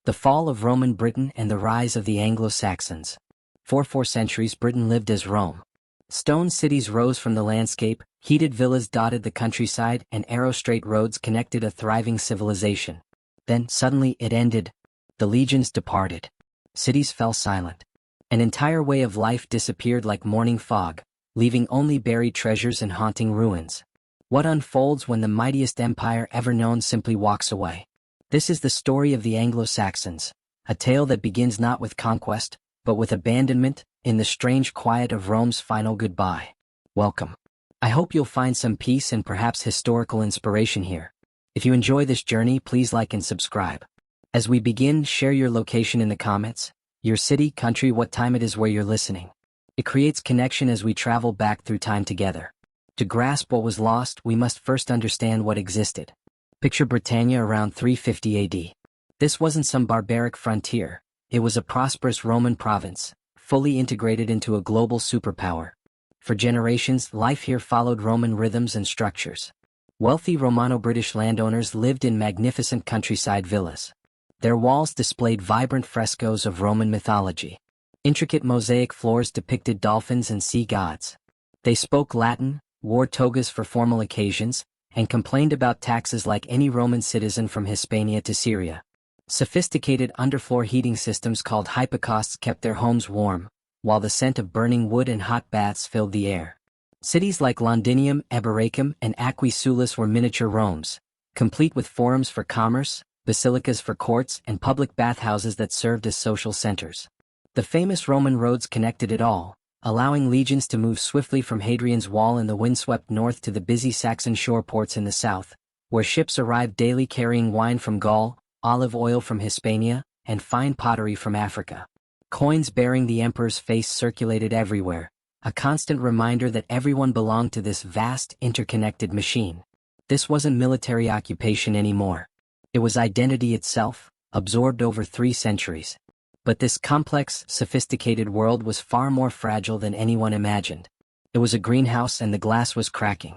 The fall of Roman Britain and the rise of the Anglo Saxons. For 4 centuries Britain lived as Rome. Stone cities rose from the landscape, heated villas dotted the countryside, and arrow-straight roads connected a thriving civilization. Then, suddenly, it ended. The legions departed. Cities fell silent. An entire way of life disappeared like morning fog, leaving only buried treasures and haunting ruins. What unfolds when the mightiest empire ever known simply walks away? This is the story of the Anglo Saxons, a tale that begins not with conquest, but with abandonment, in the strange quiet of Rome's final goodbye. Welcome. I hope you'll find some peace and perhaps historical inspiration here. If you enjoy this journey, please like and subscribe. As we begin, share your location in the comments, your city, country, what time it is where you're listening. It creates connection as we travel back through time together. To grasp what was lost, we must first understand what existed. Picture Britannia around 350 AD. This wasn't some barbaric frontier. It was a prosperous Roman province, fully integrated into a global superpower. For generations, life here followed Roman rhythms and structures. Wealthy Romano-British landowners lived in magnificent countryside villas. Their walls displayed vibrant frescoes of Roman mythology. Intricate mosaic floors depicted dolphins and sea gods. They spoke Latin, wore togas for formal occasions, and complained about taxes like any Roman citizen from Hispania to Syria. Sophisticated underfloor heating systems called hypocausts kept their homes warm, while the scent of burning wood and hot baths filled the air. Cities like Londinium, Eboracum, and Aquae Sulis were miniature Romes, complete with forums for commerce, basilicas for courts, and public bathhouses that served as social centers. The famous Roman roads connected it all, allowing legions to move swiftly from Hadrian's Wall in the windswept north to the busy Saxon shore ports in the south, where ships arrived daily carrying wine from Gaul, olive oil from Hispania, and fine pottery from Africa. Coins bearing the emperor's face circulated everywhere, a constant reminder that everyone belonged to this vast, interconnected machine. This wasn't military occupation anymore. It was identity itself, absorbed over 3 centuries. But this complex, sophisticated world was far more fragile than anyone imagined. It was a greenhouse and the glass was cracking.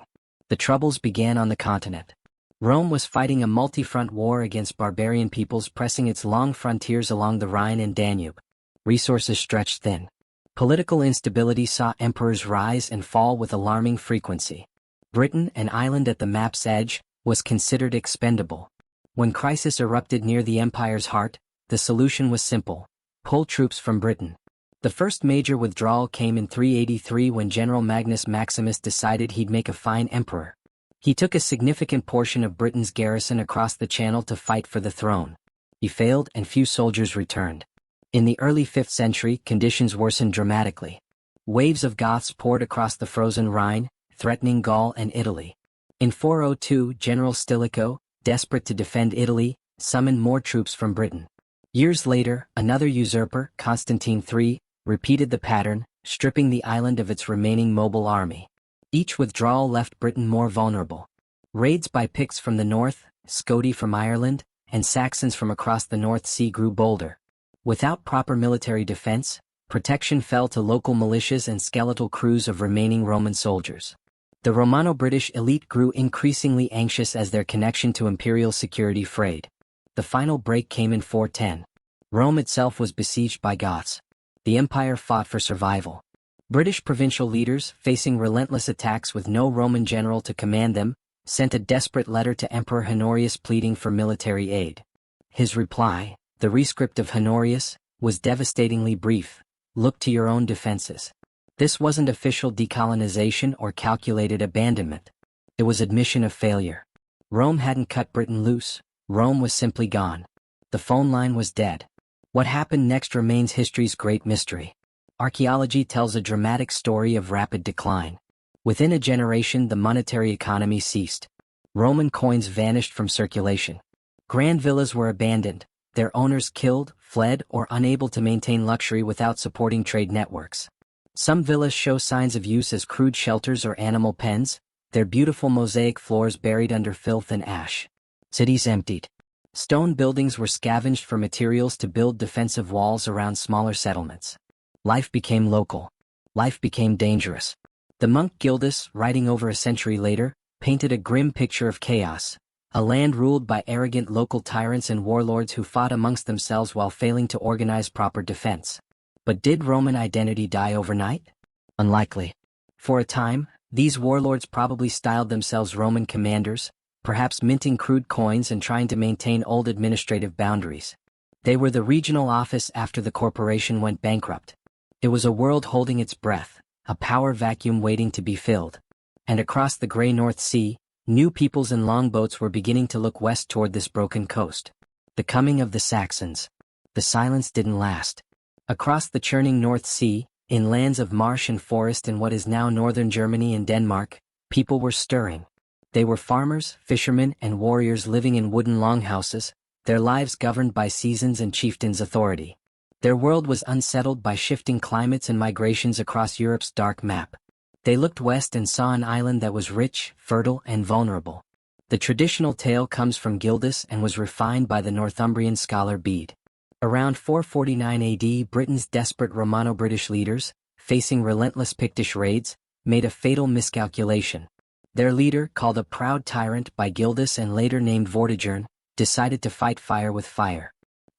The troubles began on the continent. Rome was fighting a multi-front war against barbarian peoples pressing its long frontiers along the Rhine and Danube. Resources stretched thin. Political instability saw emperors rise and fall with alarming frequency. Britain, an island at the map's edge, was considered expendable. When crisis erupted near the empire's heart, the solution was simple: pull troops from Britain. The first major withdrawal came in 383 when General Magnus Maximus decided he'd make a fine emperor. He took a significant portion of Britain's garrison across the Channel to fight for the throne. He failed and few soldiers returned. In the early 5th century, conditions worsened dramatically. Waves of Goths poured across the frozen Rhine, threatening Gaul and Italy. In 402, General Stilicho, desperate to defend Italy, summoned more troops from Britain. Years later, another usurper, Constantine III, repeated the pattern, stripping the island of its remaining mobile army. Each withdrawal left Britain more vulnerable. Raids by Picts from the north, Scoti from Ireland, and Saxons from across the North Sea grew bolder. Without proper military defense, protection fell to local militias and skeletal crews of remaining Roman soldiers. The Romano-British elite grew increasingly anxious as their connection to imperial security frayed. The final break came in 410. Rome itself was besieged by Goths. The empire fought for survival. British provincial leaders, facing relentless attacks with no Roman general to command them, sent a desperate letter to Emperor Honorius pleading for military aid. His reply, the rescript of Honorius, was devastatingly brief: look to your own defenses. This wasn't official decolonization or calculated abandonment. It was admission of failure. Rome hadn't cut Britain loose. Rome was simply gone. The phone line was dead. What happened next remains history's great mystery. Archaeology tells a dramatic story of rapid decline. Within a generation, the monetary economy ceased. Roman coins vanished from circulation. Grand villas were abandoned, their owners killed, fled, or unable to maintain luxury without supporting trade networks. Some villas show signs of use as crude shelters or animal pens, their beautiful mosaic floors buried under filth and ash. Cities emptied. Stone buildings were scavenged for materials to build defensive walls around smaller settlements. Life became local. Life became dangerous. The monk Gildas, writing over a century later, painted a grim picture of chaos. a land ruled by arrogant local tyrants and warlords who fought amongst themselves while failing to organize proper defense. But did Roman identity die overnight? Unlikely. For a time, these warlords probably styled themselves Roman commanders, perhaps minting crude coins and trying to maintain old administrative boundaries. They were the regional office after the corporation went bankrupt. It was a world holding its breath, a power vacuum waiting to be filled. And across the gray North Sea, new peoples and longboats were beginning to look west toward this broken coast. The coming of the Saxons. The silence didn't last. Across the churning North Sea, in lands of marsh and forest in what is now northern Germany and Denmark, people were stirring. They were farmers, fishermen, and warriors living in wooden longhouses, their lives governed by seasons and chieftains' authority. Their world was unsettled by shifting climates and migrations across Europe's dark map. They looked west and saw an island that was rich, fertile, and vulnerable. The traditional tale comes from Gildas and was refined by the Northumbrian scholar Bede. Around 449 AD, Britain's desperate Romano-British leaders, facing relentless Pictish raids, made a fatal miscalculation. Their leader, called a proud tyrant by Gildas and later named Vortigern, decided to fight fire with fire.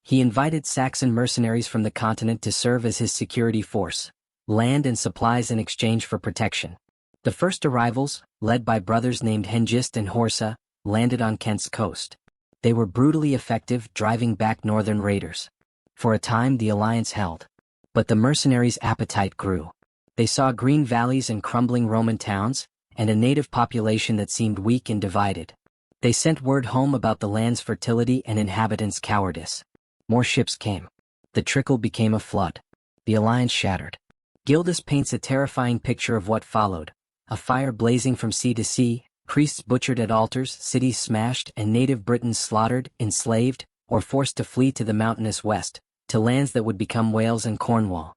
He invited Saxon mercenaries from the continent to serve as his security force, land and supplies in exchange for protection. The first arrivals, led by brothers named Hengist and Horsa, landed on Kent's coast. They were brutally effective, driving back northern raiders. For a time the alliance held. But the mercenaries' appetite grew. They saw green valleys and crumbling Roman towns, and a native population that seemed weak and divided. They sent word home about the land's fertility and inhabitants' cowardice. More ships came. The trickle became a flood. The alliance shattered. Gildas paints a terrifying picture of what followed: a fire blazing from sea to sea, priests butchered at altars, cities smashed, and native Britons slaughtered, enslaved, or forced to flee to the mountainous west, to lands that would become Wales and Cornwall.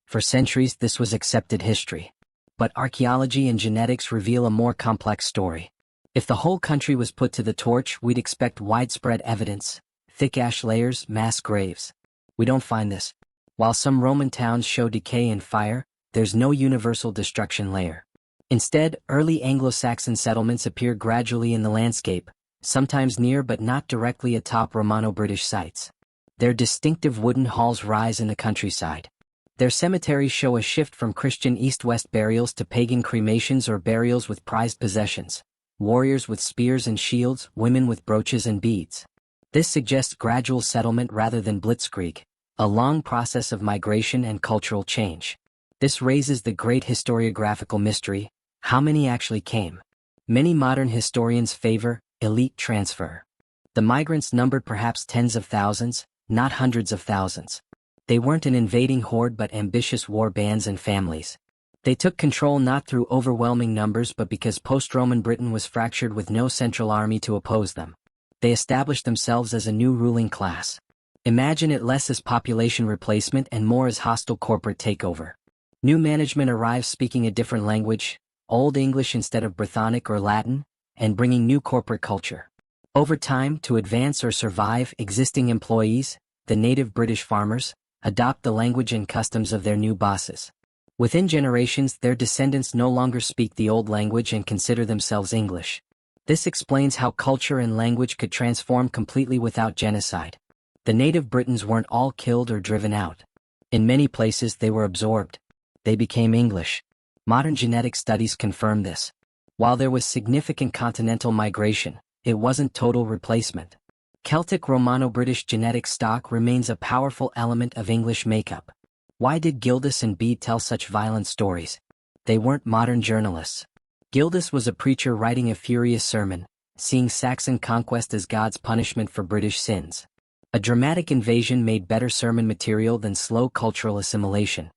For centuries this was accepted history. But archaeology and genetics reveal a more complex story. If the whole country was put to the torch, we'd expect widespread evidence: thick ash layers, mass graves. We don't find this. While some Roman towns show decay and fire, there's no universal destruction layer. Instead, early Anglo-Saxon settlements appear gradually in the landscape, sometimes near but not directly atop Romano-British sites. Their distinctive wooden halls rise in the countryside. Their cemeteries show a shift from Christian east-west burials to pagan cremations or burials with prized possessions: warriors with spears and shields, women with brooches and beads. This suggests gradual settlement rather than blitzkrieg, a long process of migration and cultural change. This raises the great historiographical mystery: how many actually came? Many modern historians favor elite transfer. The migrants numbered perhaps tens of thousands, not hundreds of thousands. They weren't an invading horde but ambitious war bands and families. They took control not through overwhelming numbers but because post-Roman Britain was fractured with no central army to oppose them. They established themselves as a new ruling class. Imagine it less as population replacement and more as hostile corporate takeover. New management arrives speaking a different language, Old English instead of Brythonic or Latin, and bringing new corporate culture. Over time, to advance or survive, existing employees, the native British farmers, adopt the language and customs of their new bosses. Within generations, their descendants no longer speak the old language and consider themselves English. This explains how culture and language could transform completely without genocide. The native Britons weren't all killed or driven out. In many places they were absorbed. They became English. Modern genetic studies confirm this. While there was significant continental migration, it wasn't total replacement. Celtic Romano-British genetic stock remains a powerful element of English makeup. Why did Gildas and Bede tell such violent stories? They weren't modern journalists. Gildas was a preacher writing a furious sermon, seeing Saxon conquest as God's punishment for British sins. A dramatic invasion made better sermon material than slow cultural assimilation.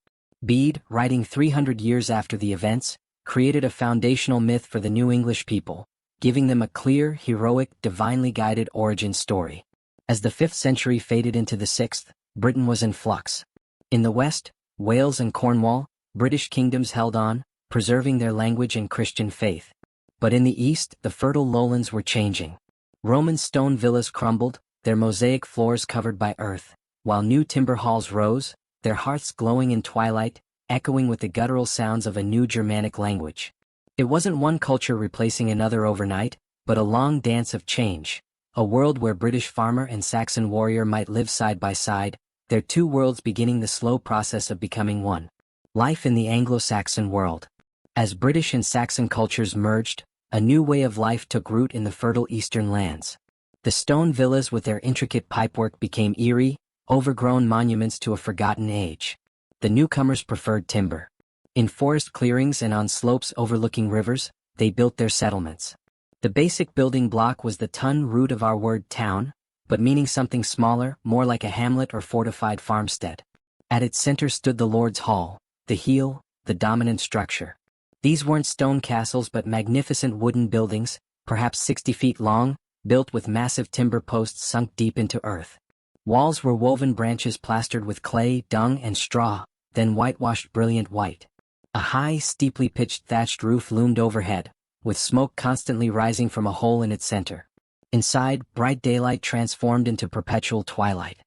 Bede, writing 300 years after the events, created a foundational myth for the new English people, giving them a clear, heroic, divinely guided origin story. As the 5th century faded into the 6th, Britain was in flux. In the west, Wales and Cornwall, British kingdoms held on, preserving their language and Christian faith. But in the east, the fertile lowlands were changing. Roman stone villas crumbled, their mosaic floors covered by earth, while new timber halls rose, their hearths glowing in twilight, echoing with the guttural sounds of a new Germanic language. It wasn't one culture replacing another overnight, but a long dance of change. A world where British farmer and Saxon warrior might live side by side, their two worlds beginning the slow process of becoming one. Life in the Anglo-Saxon world. As British and Saxon cultures merged, a new way of life took root in the fertile eastern lands. The stone villas with their intricate pipework became eerie, overgrown monuments to a forgotten age. The newcomers preferred timber. In forest clearings and on slopes overlooking rivers, they built their settlements. The basic building block was the ton root of our word town, but meaning something smaller, more like a hamlet or fortified farmstead. At its center stood the Lord's Hall, the heel, the dominant structure. These weren't stone castles but magnificent wooden buildings, perhaps 60 feet long, built with massive timber posts sunk deep into earth. Walls were woven branches plastered with clay, dung, and straw, then whitewashed brilliant white. A high, steeply pitched thatched roof loomed overhead, with smoke constantly rising from a hole in its center. Inside, bright daylight transformed into perpetual twilight.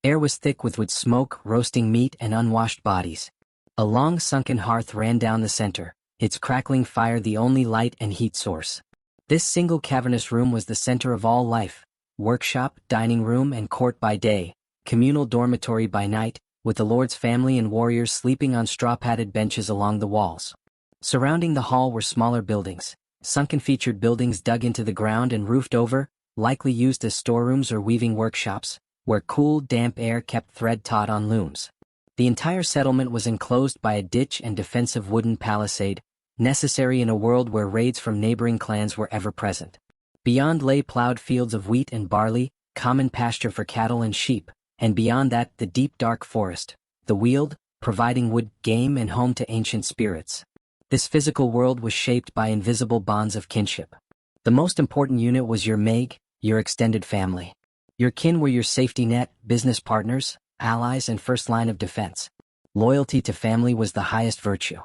Air was thick with wood smoke, roasting meat, and unwashed bodies. A long sunken hearth ran down the center, its crackling fire the only light and heat source. This single cavernous room was the center of all life, workshop, dining room, and court by day, communal dormitory by night, with the Lord's family and warriors sleeping on straw-padded benches along the walls. Surrounding the hall were smaller buildings, sunken featured buildings dug into the ground and roofed over, likely used as storerooms or weaving workshops, where cool, damp air kept thread taut on looms. The entire settlement was enclosed by a ditch and defensive wooden palisade, necessary in a world where raids from neighboring clans were ever present. Beyond lay plowed fields of wheat and barley, common pasture for cattle and sheep, and beyond that the deep dark forest, the Weald, providing wood, game, and home to ancient spirits. This physical world was shaped by invisible bonds of kinship. The most important unit was your Meg, your extended family. Your kin were your safety net, business partners, allies, and first line of defense. Loyalty to family was the highest virtue.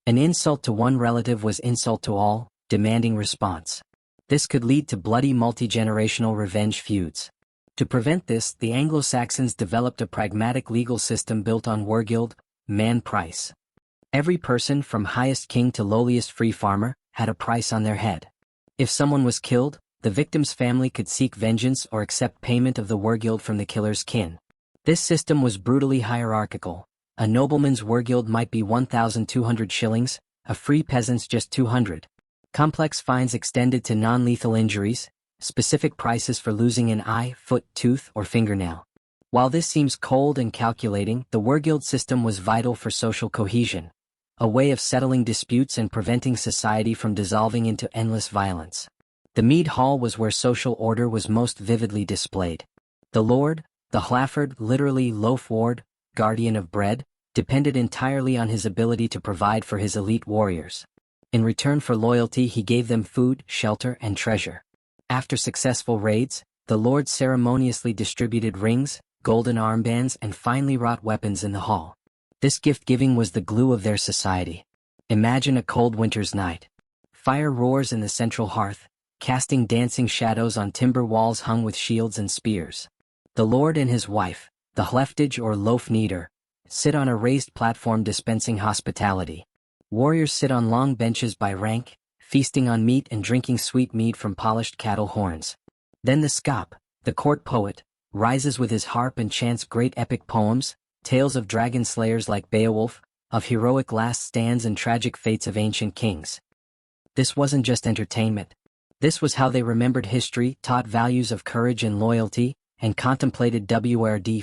An insult to one relative was insult to all, demanding response. This could lead to bloody multi-generational revenge feuds. To prevent this, the Anglo-Saxons developed a pragmatic legal system built on wargild, man price. Every person, from highest king to lowliest free farmer, had a price on their head. If someone was killed, the victim's family could seek vengeance or accept payment of the wargild from the killer's kin. This system was brutally hierarchical. A nobleman's wargild might be 1,200 shillings, a free peasant's just 200. Complex fines extended to non-lethal injuries, specific prices for losing an eye, foot, tooth, or fingernail. While this seems cold and calculating, the wargild system was vital for social cohesion, a way of settling disputes and preventing society from dissolving into endless violence. The mead hall was where social order was most vividly displayed. The lord, the hlaford, literally loaf ward, guardian of bread, depended entirely on his ability to provide for his elite warriors. In return for loyalty, he gave them food, shelter, and treasure. After successful raids, the lord ceremoniously distributed rings, golden armbands, and finely wrought weapons in the hall. This gift-giving was the glue of their society. Imagine a cold winter's night. Fire roars in the central hearth, casting dancing shadows on timber walls hung with shields and spears. The lord and his wife, the hleftage or loaf kneader, sit on a raised platform dispensing hospitality. Warriors sit on long benches by rank, feasting on meat and drinking sweet mead from polished cattle horns. Then the scop, the court poet, rises with his harp and chants great epic poems, tales of dragon slayers like Beowulf, of heroic last stands and tragic fates of ancient kings. This wasn't just entertainment. This was how they remembered history, taught values of courage and loyalty, and contemplated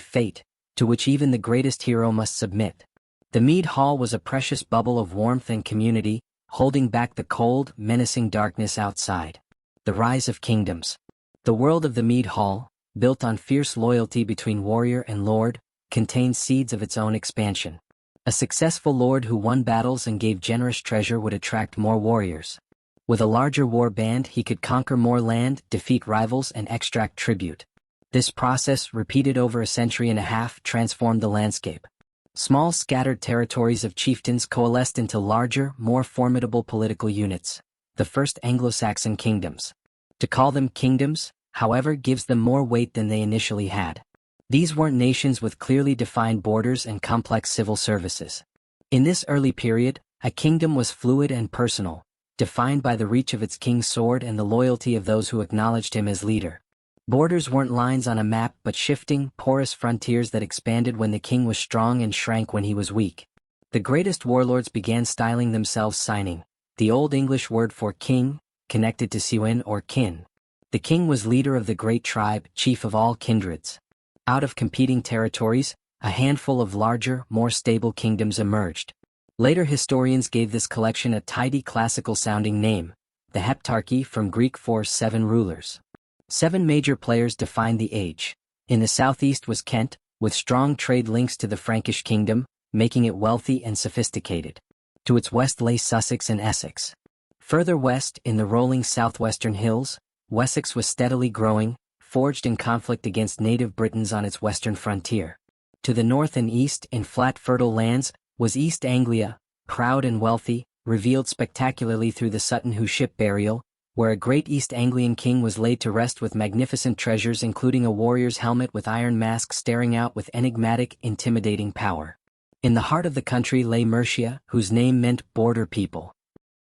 fate, to which even the greatest hero must submit. The mead hall was a precious bubble of warmth and community, holding back the cold, menacing darkness outside. The rise of kingdoms. The world of the mead hall, built on fierce loyalty between warrior and lord, contained seeds of its own expansion. A successful lord who won battles and gave generous treasure would attract more warriors. With a larger war band, he could conquer more land, defeat rivals, and extract tribute. This process, repeated over a century and a half, transformed the landscape. Small scattered territories of chieftains coalesced into larger, more formidable political units, the first Anglo-Saxon kingdoms. To call them kingdoms, however, gives them more weight than they initially had. These weren't nations with clearly defined borders and complex civil services. In this early period, a kingdom was fluid and personal, defined by the reach of its king's sword and the loyalty of those who acknowledged him as leader. Borders weren't lines on a map but shifting, porous frontiers that expanded when the king was strong and shrank when he was weak. The greatest warlords began styling themselves signing, the Old English word for king, connected to siwin or kin. The king was leader of the great tribe, chief of all kindreds. Out of competing territories, a handful of larger, more stable kingdoms emerged. Later historians gave this collection a tidy classical-sounding name, the Heptarchy, from Greek for 7 rulers. 7 major players defined the age. In the southeast was Kent, with strong trade links to the Frankish kingdom, making it wealthy and sophisticated. To its west lay Sussex and Essex. Further west, in the rolling southwestern hills, Wessex was steadily growing, forged in conflict against native Britons on its western frontier. To the north and east, in flat fertile lands, was East Anglia, proud and wealthy, revealed spectacularly through the Sutton Hoo ship burial, where a great East Anglian king was laid to rest with magnificent treasures including a warrior's helmet with iron mask staring out with enigmatic, intimidating power. In the heart of the country lay Mercia, whose name meant border people.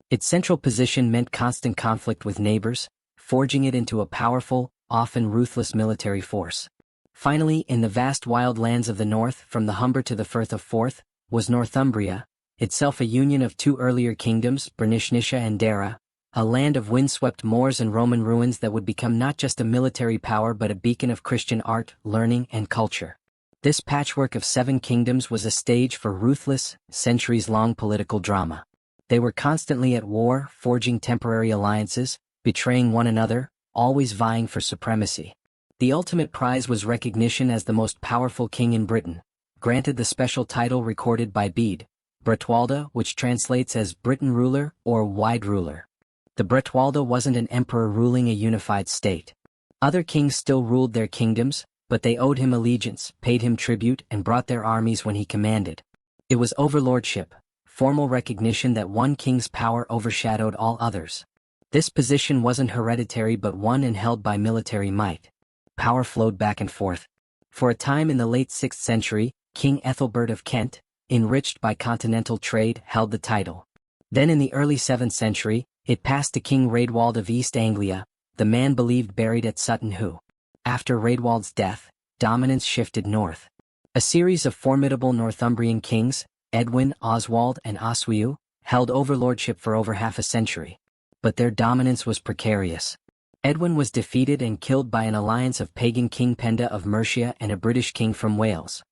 Its central position meant constant conflict with neighbors, forging it into a powerful, often ruthless military force. Finally, in the vast wild lands of the north, from the Humber to the Firth of Forth, was Northumbria, itself a union of 2 earlier kingdoms, Bernicia and Dara, a land of windswept moors and Roman ruins that would become not just a military power but a beacon of Christian art, learning, and culture. This patchwork of 7 kingdoms was a stage for ruthless, centuries-long political drama. They were constantly at war, forging temporary alliances, betraying one another, always vying for supremacy. The ultimate prize was recognition as the most powerful king in Britain, granted the special title recorded by Bede, Bretwalda, which translates as Britain ruler or wide ruler. The Bretwalda wasn't an emperor ruling a unified state. Other kings still ruled their kingdoms, but they owed him allegiance, paid him tribute, and brought their armies when he commanded. It was overlordship, formal recognition that one king's power overshadowed all others. This position wasn't hereditary but won and held by military might. Power flowed back and forth. For a time in the late 6th century, King Ethelbert of Kent, enriched by continental trade, held the title. Then in the early 7th century, it passed to King Raedwald of East Anglia, the man believed buried at Sutton Hoo. After Raedwald's death, dominance shifted north. A series of formidable Northumbrian kings, Edwin, Oswald, and Oswiu, held overlordship for over half a century. But their dominance was precarious. Edwin was defeated and killed by an alliance of pagan King Penda of Mercia and a British king from Wales.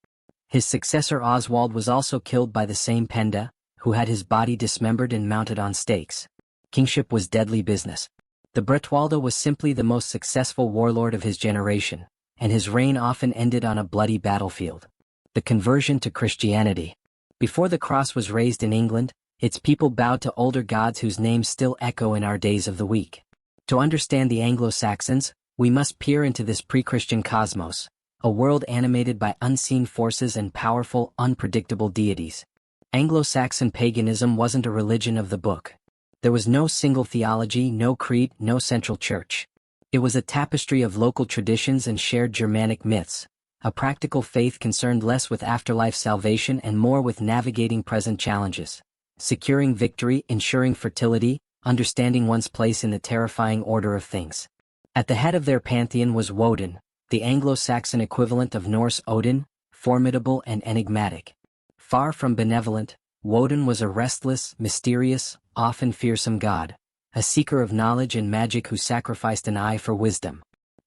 His successor Oswald was also killed by the same Penda, who had his body dismembered and mounted on stakes. Kingship was deadly business. The Bretwalda was simply the most successful warlord of his generation, and his reign often ended on a bloody battlefield. The conversion to Christianity. Before the cross was raised in England, its people bowed to older gods whose names still echo in our days of the week. To understand the Anglo Saxons, we must peer into this pre-Christian cosmos, a world animated by unseen forces and powerful, unpredictable deities. Anglo-Saxon paganism wasn't a religion of the book. There was no single theology, no creed, no central church. It was a tapestry of local traditions and shared Germanic myths, a practical faith concerned less with afterlife salvation and more with navigating present challenges, securing victory, ensuring fertility, understanding one's place in the terrifying order of things. At the head of their pantheon was Woden, the Anglo-Saxon equivalent of Norse Odin, formidable and enigmatic. Far from benevolent, Woden was a restless, mysterious, often fearsome god, a seeker of knowledge and magic who sacrificed an eye for wisdom.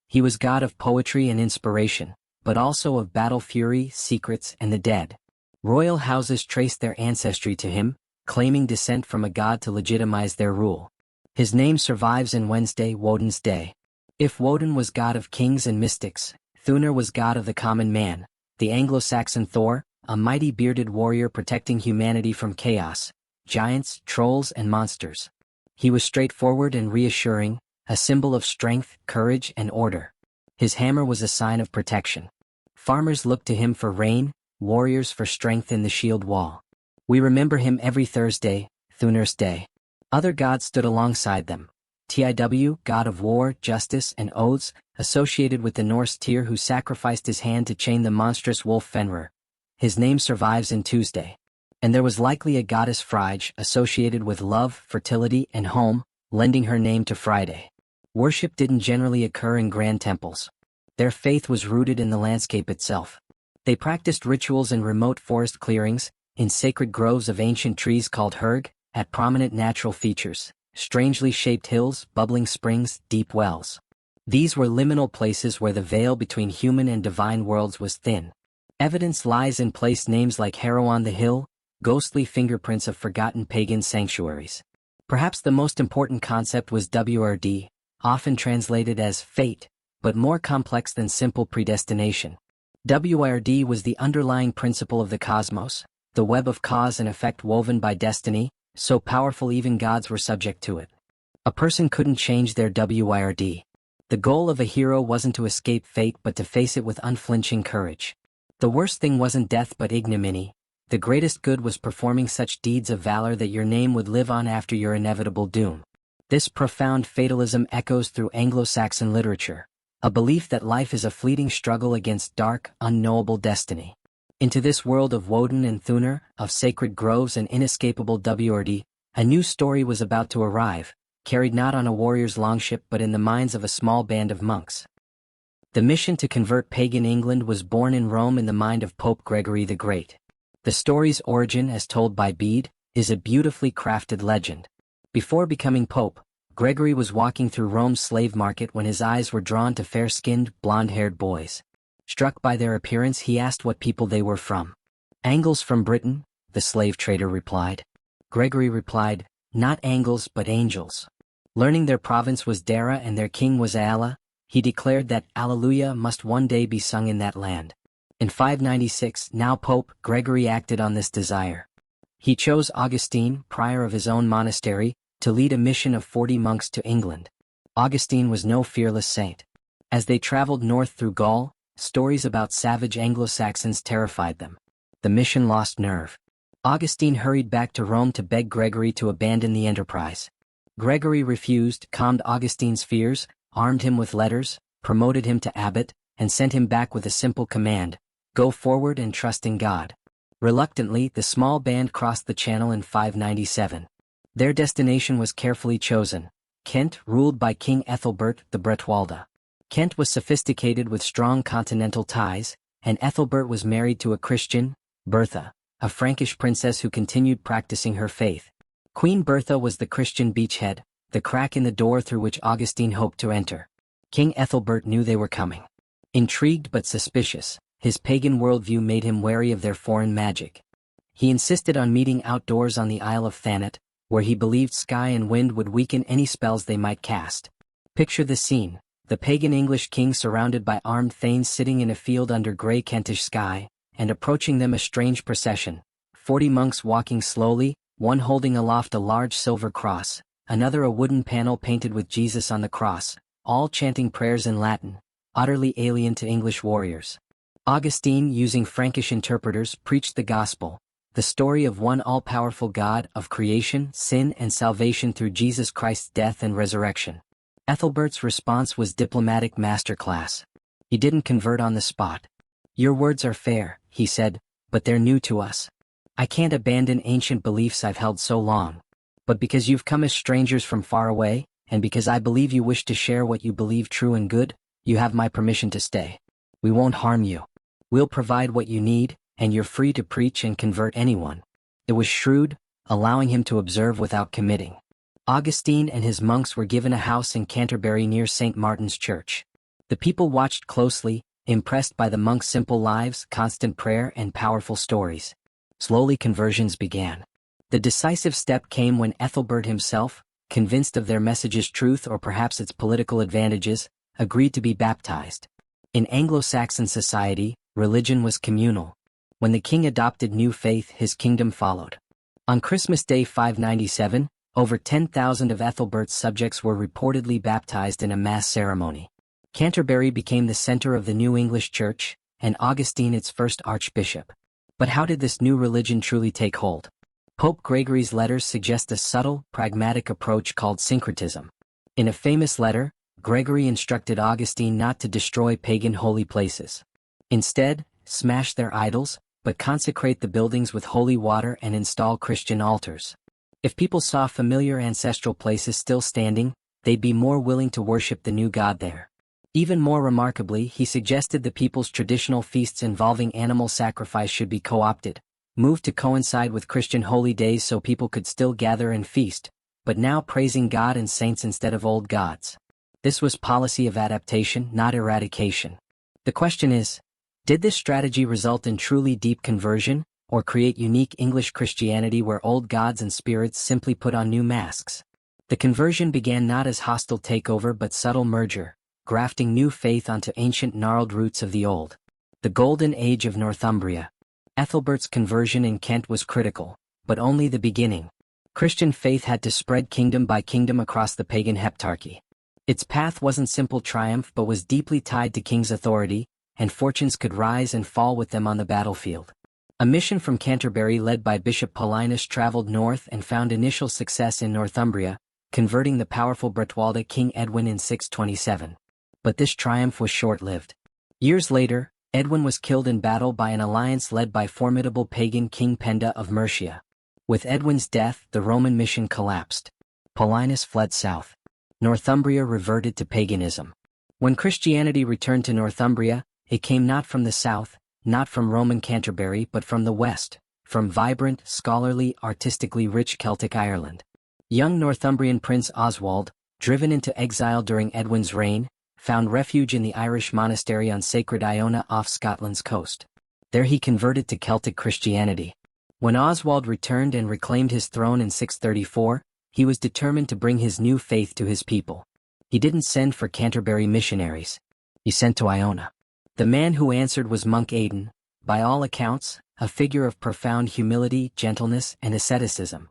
He was god of poetry and inspiration, but also of battle fury, secrets, and the dead. Royal houses traced their ancestry to him, claiming descent from a god to legitimize their rule. His name survives in Wednesday, Woden's Day. If Woden was god of kings and mystics, Thunor was god of the common man, the Anglo-Saxon Thor, a mighty bearded warrior protecting humanity from chaos, giants, trolls, and monsters. He was straightforward and reassuring, a symbol of strength, courage, and order. His hammer was a sign of protection. Farmers looked to him for rain, warriors for strength in the shield wall. We remember him every Thursday, Thunor's Day. Other gods stood alongside them. Tiw, god of war, justice, and oaths, associated with the Norse Tyr who sacrificed his hand to chain the monstrous wolf Fenrir. His name survives in Tuesday. And there was likely a goddess Frige associated with love, fertility, and home, lending her name to Friday. Worship didn't generally occur in grand temples. Their faith was rooted in the landscape itself. They practiced rituals in remote forest clearings, in sacred groves of ancient trees called herg, at prominent natural features, strangely shaped hills, bubbling springs, deep wells. These were liminal places where the veil between human and divine worlds was thin. Evidence lies in place names like Harrow on the Hill, ghostly fingerprints of forgotten pagan sanctuaries. Perhaps the most important concept was WRD, often translated as fate, but more complex than simple predestination. WRD was the underlying principle of the cosmos, the web of cause and effect woven by destiny, so powerful even gods were subject to it. A person couldn't change their WRD. The goal of a hero wasn't to escape fate but to face it with unflinching courage. The worst thing wasn't death but ignominy. The greatest good was performing such deeds of valor that your name would live on after your inevitable doom. This profound fatalism echoes through Anglo Saxon literature, a belief that life is a fleeting struggle against dark, unknowable destiny. Into this world of Woden and Thunor, of sacred groves and inescapable WRD, a new story was about to arrive, carried not on a warrior's longship but in the minds of a small band of monks. The mission to convert pagan England was born in Rome in the mind of Pope Gregory the Great. The story's origin, as told by Bede, is a beautifully crafted legend. Before becoming pope, Gregory was walking through Rome's slave market when his eyes were drawn to fair-skinned, blonde-haired boys. Struck by their appearance, he asked what people they were from. "Angles from Britain," the slave trader replied. Gregory replied, "Not Angles but angels." Learning their province was Dara and their king was Aala, he declared that Alleluia must one day be sung in that land. In 596, now Pope, Gregory acted on this desire. He chose Augustine, prior of his own monastery, to lead a mission of 40 monks to England. Augustine was no fearless saint. As they traveled north through Gaul, stories about savage Anglo-Saxons terrified them. The mission lost nerve. Augustine hurried back to Rome to beg Gregory to abandon the enterprise. Gregory refused, calmed Augustine's fears, armed him with letters, promoted him to abbot, and sent him back with a simple command: go forward and trust in God. Reluctantly, the small band crossed the Channel in 597. Their destination was carefully chosen: Kent, ruled by King Ethelbert the Bretwalda. Kent was sophisticated with strong continental ties, and Ethelbert was married to a Christian, Bertha, a Frankish princess who continued practicing her faith. Queen Bertha was the Christian beachhead, the crack in the door through which Augustine hoped to enter. King Ethelbert knew they were coming. Intrigued but suspicious, his pagan worldview made him wary of their foreign magic. He insisted on meeting outdoors on the Isle of Thanet, where he believed sky and wind would weaken any spells they might cast. Picture the scene: the pagan English king surrounded by armed thanes sitting in a field under grey Kentish sky, and approaching them a strange procession, 40 monks walking slowly, one holding aloft a large silver cross, another a wooden panel painted with Jesus on the cross, all chanting prayers in Latin, utterly alien to English warriors. Augustine, using Frankish interpreters, preached the gospel, the story of one all-powerful God, of creation, sin, and salvation through Jesus Christ's death and resurrection. Ethelbert's response was diplomatic masterclass. He didn't convert on the spot. "Your words are fair," he said, "but they're new to us. I can't abandon ancient beliefs I've held so long. But because you've come as strangers from far away, and because I believe you wish to share what you believe true and good, you have my permission to stay. We won't harm you. We'll provide what you need, and you're free to preach and convert anyone." It was shrewd, allowing him to observe without committing. Augustine and his monks were given a house in Canterbury near St. Martin's Church. The people watched closely, impressed by the monks' simple lives, constant prayer, and powerful stories. Slowly conversions began. The decisive step came when Ethelbert himself, convinced of their message's truth or perhaps its political advantages, agreed to be baptized. In Anglo-Saxon society, religion was communal. When the king adopted new faith, his kingdom followed. On Christmas Day 597, over 10,000 of Ethelbert's subjects were reportedly baptized in a mass ceremony. Canterbury became the center of the new English Church, and Augustine its first archbishop. But how did this new religion truly take hold? Pope Gregory's letters suggest a subtle, pragmatic approach called syncretism. In a famous letter, Gregory instructed Augustine not to destroy pagan holy places. Instead, smash their idols, but consecrate the buildings with holy water and install Christian altars. If people saw familiar ancestral places still standing, they'd be more willing to worship the new god there. Even more remarkably, he suggested the people's traditional feasts involving animal sacrifice should be co-opted, moved to coincide with Christian holy days so people could still gather and feast, but now praising God and saints instead of old gods. This was policy of adaptation, not eradication. The question is, did this strategy result in truly deep conversion, or create unique English Christianity where old gods and spirits simply put on new masks? The conversion began not as hostile takeover but subtle merger, grafting new faith onto ancient gnarled roots of the old. The Golden Age of Northumbria. Ethelbert's conversion in Kent was critical, but only the beginning. Christian faith had to spread kingdom by kingdom across the pagan heptarchy. Its path wasn't simple triumph but was deeply tied to king's authority, and fortunes could rise and fall with them on the battlefield. A mission from Canterbury led by Bishop Paulinus traveled north and found initial success in Northumbria, converting the powerful Bretwalda King Edwin in 627. But this triumph was short-lived. Years later, Edwin was killed in battle by an alliance led by formidable pagan King Penda of Mercia. With Edwin's death, the Roman mission collapsed. Paulinus fled south. Northumbria reverted to paganism. When Christianity returned to Northumbria, it came not from the south, not from Roman Canterbury but from the west, from vibrant, scholarly, artistically rich Celtic Ireland. Young Northumbrian Prince Oswald, driven into exile during Edwin's reign, found refuge in the Irish monastery on sacred Iona off Scotland's coast. There he converted to Celtic Christianity. When Oswald returned and reclaimed his throne in 634, he was determined to bring his new faith to his people. He didn't send for Canterbury missionaries. He sent to Iona. The man who answered was monk Aidan, by all accounts, a figure of profound humility, gentleness, and asceticism.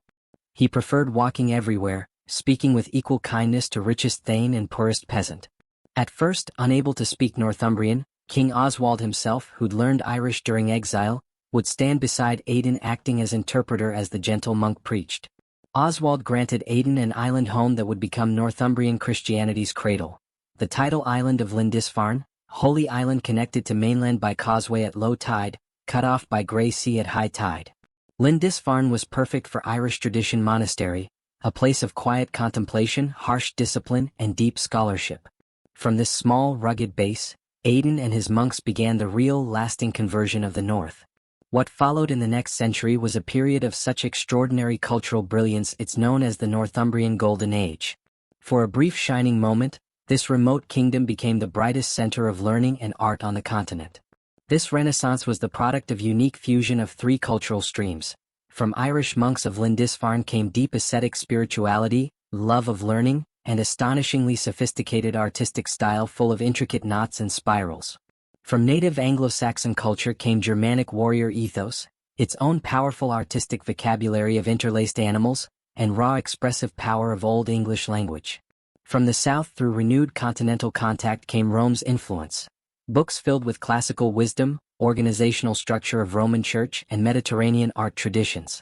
He preferred walking everywhere, speaking with equal kindness to richest thane and poorest peasant. At first, unable to speak Northumbrian, King Oswald himself, who'd learned Irish during exile, would stand beside Aidan acting as interpreter as the gentle monk preached. Oswald granted Aidan an island home that would become Northumbrian Christianity's cradle. The tidal island of Lindisfarne, holy island connected to mainland by causeway at low tide, cut off by grey sea at high tide. Lindisfarne was perfect for Irish tradition monastery, a place of quiet contemplation, harsh discipline, and deep scholarship. From this small, rugged base, Aidan and his monks began the real, lasting conversion of the North. What followed in the next century was a period of such extraordinary cultural brilliance it's known as the Northumbrian Golden Age. For a brief shining moment, this remote kingdom became the brightest center of learning and art on the continent. This renaissance was the product of unique fusion of three cultural streams. From Irish monks of Lindisfarne came deep ascetic spirituality, love of learning, and astonishingly sophisticated artistic style full of intricate knots and spirals. From native Anglo Saxon culture came Germanic warrior ethos, its own powerful artistic vocabulary of interlaced animals, and raw expressive power of Old English language. From the south through renewed continental contact came Rome's influence. Books filled with classical wisdom, organizational structure of Roman Church, and Mediterranean art traditions.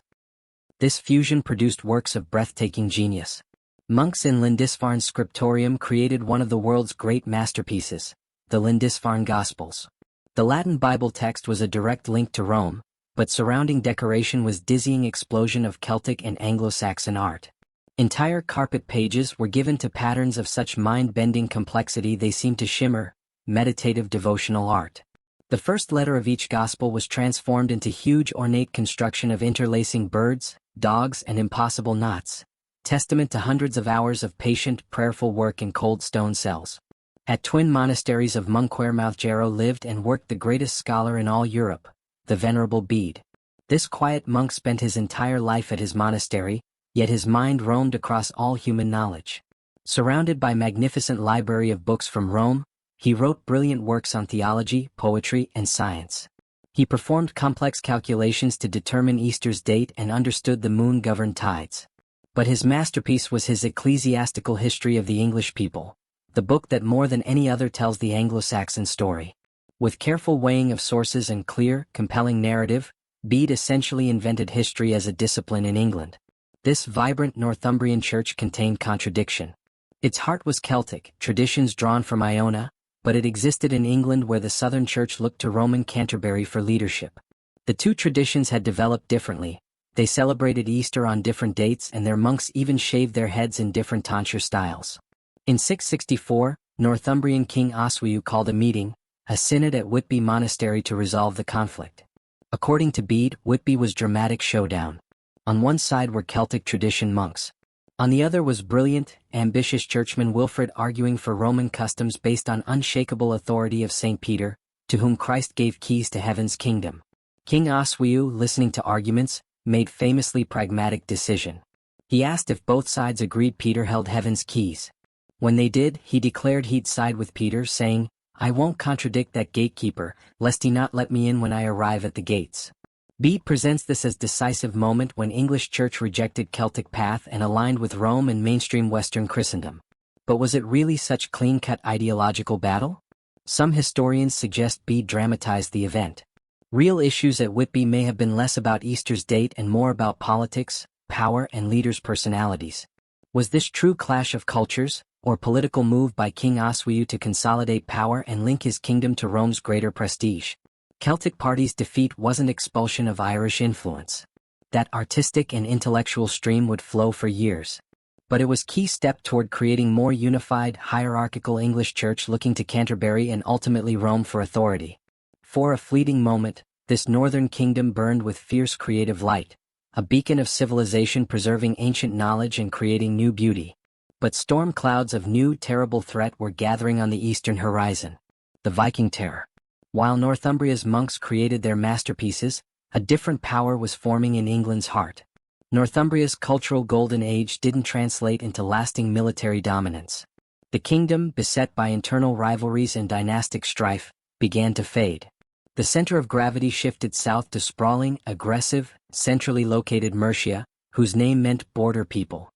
This fusion produced works of breathtaking genius. Monks in Lindisfarne's scriptorium created one of the world's great masterpieces, the Lindisfarne Gospels. The Latin Bible text was a direct link to Rome, but surrounding decoration was dizzying explosion of Celtic and Anglo-Saxon art. Entire carpet pages were given to patterns of such mind-bending complexity they seemed to shimmer, meditative devotional art. The first letter of each gospel was transformed into huge ornate construction of interlacing birds, dogs, and impossible knots, testament to hundreds of hours of patient, prayerful work in cold stone cells. At twin monasteries of Monkwearmouth Jarrow lived and worked the greatest scholar in all Europe, the Venerable Bede. This quiet monk spent his entire life at his monastery, yet his mind roamed across all human knowledge. Surrounded by magnificent library of books from Rome, he wrote brilliant works on theology, poetry, and science. He performed complex calculations to determine Easter's date and understood the moon-governed tides. But his masterpiece was his Ecclesiastical History of the English People, the book that more than any other tells the Anglo-Saxon story. With careful weighing of sources and clear, compelling narrative, Bede essentially invented history as a discipline in England. This vibrant Northumbrian church contained contradiction. Its heart was Celtic, traditions drawn from Iona, but it existed in England where the Southern Church looked to Roman Canterbury for leadership. The two traditions had developed differently. They celebrated Easter on different dates, and their monks even shaved their heads in different tonsure styles. In 664, Northumbrian King Oswiu called a meeting, a synod at Whitby Monastery to resolve the conflict. According to Bede, Whitby was dramatic showdown. On one side were Celtic tradition monks. On the other was brilliant, ambitious churchman Wilfrid arguing for Roman customs based on unshakable authority of St. Peter, to whom Christ gave keys to heaven's kingdom. King Oswiu, listening to arguments, made famously pragmatic decision. He asked if both sides agreed Peter held heaven's keys. When they did, he declared he'd side with Peter, saying, "I won't contradict that gatekeeper, lest he not let me in when I arrive at the gates." Bede presents this as decisive moment when English church rejected Celtic path and aligned with Rome and mainstream Western Christendom. But was it really such clean-cut ideological battle? Some historians suggest Bede dramatized the event. Real issues at Whitby may have been less about Easter's date and more about politics, power, and leaders' personalities. Was this true clash of cultures, or political move by King Oswiu to consolidate power and link his kingdom to Rome's greater prestige? Celtic party's defeat wasn't expulsion of Irish influence. That artistic and intellectual stream would flow for years. But it was a key step toward creating more unified, hierarchical English church looking to Canterbury and ultimately Rome for authority. For a fleeting moment, this northern kingdom burned with fierce creative light, a beacon of civilization preserving ancient knowledge and creating new beauty. But storm clouds of new terrible threat were gathering on the eastern horizon. The Viking terror. While Northumbria's monks created their masterpieces, a different power was forming in England's heart. Northumbria's cultural golden age didn't translate into lasting military dominance. The kingdom, beset by internal rivalries and dynastic strife, began to fade. The center of gravity shifted south to sprawling, aggressive, centrally located Mercia, whose name meant border people.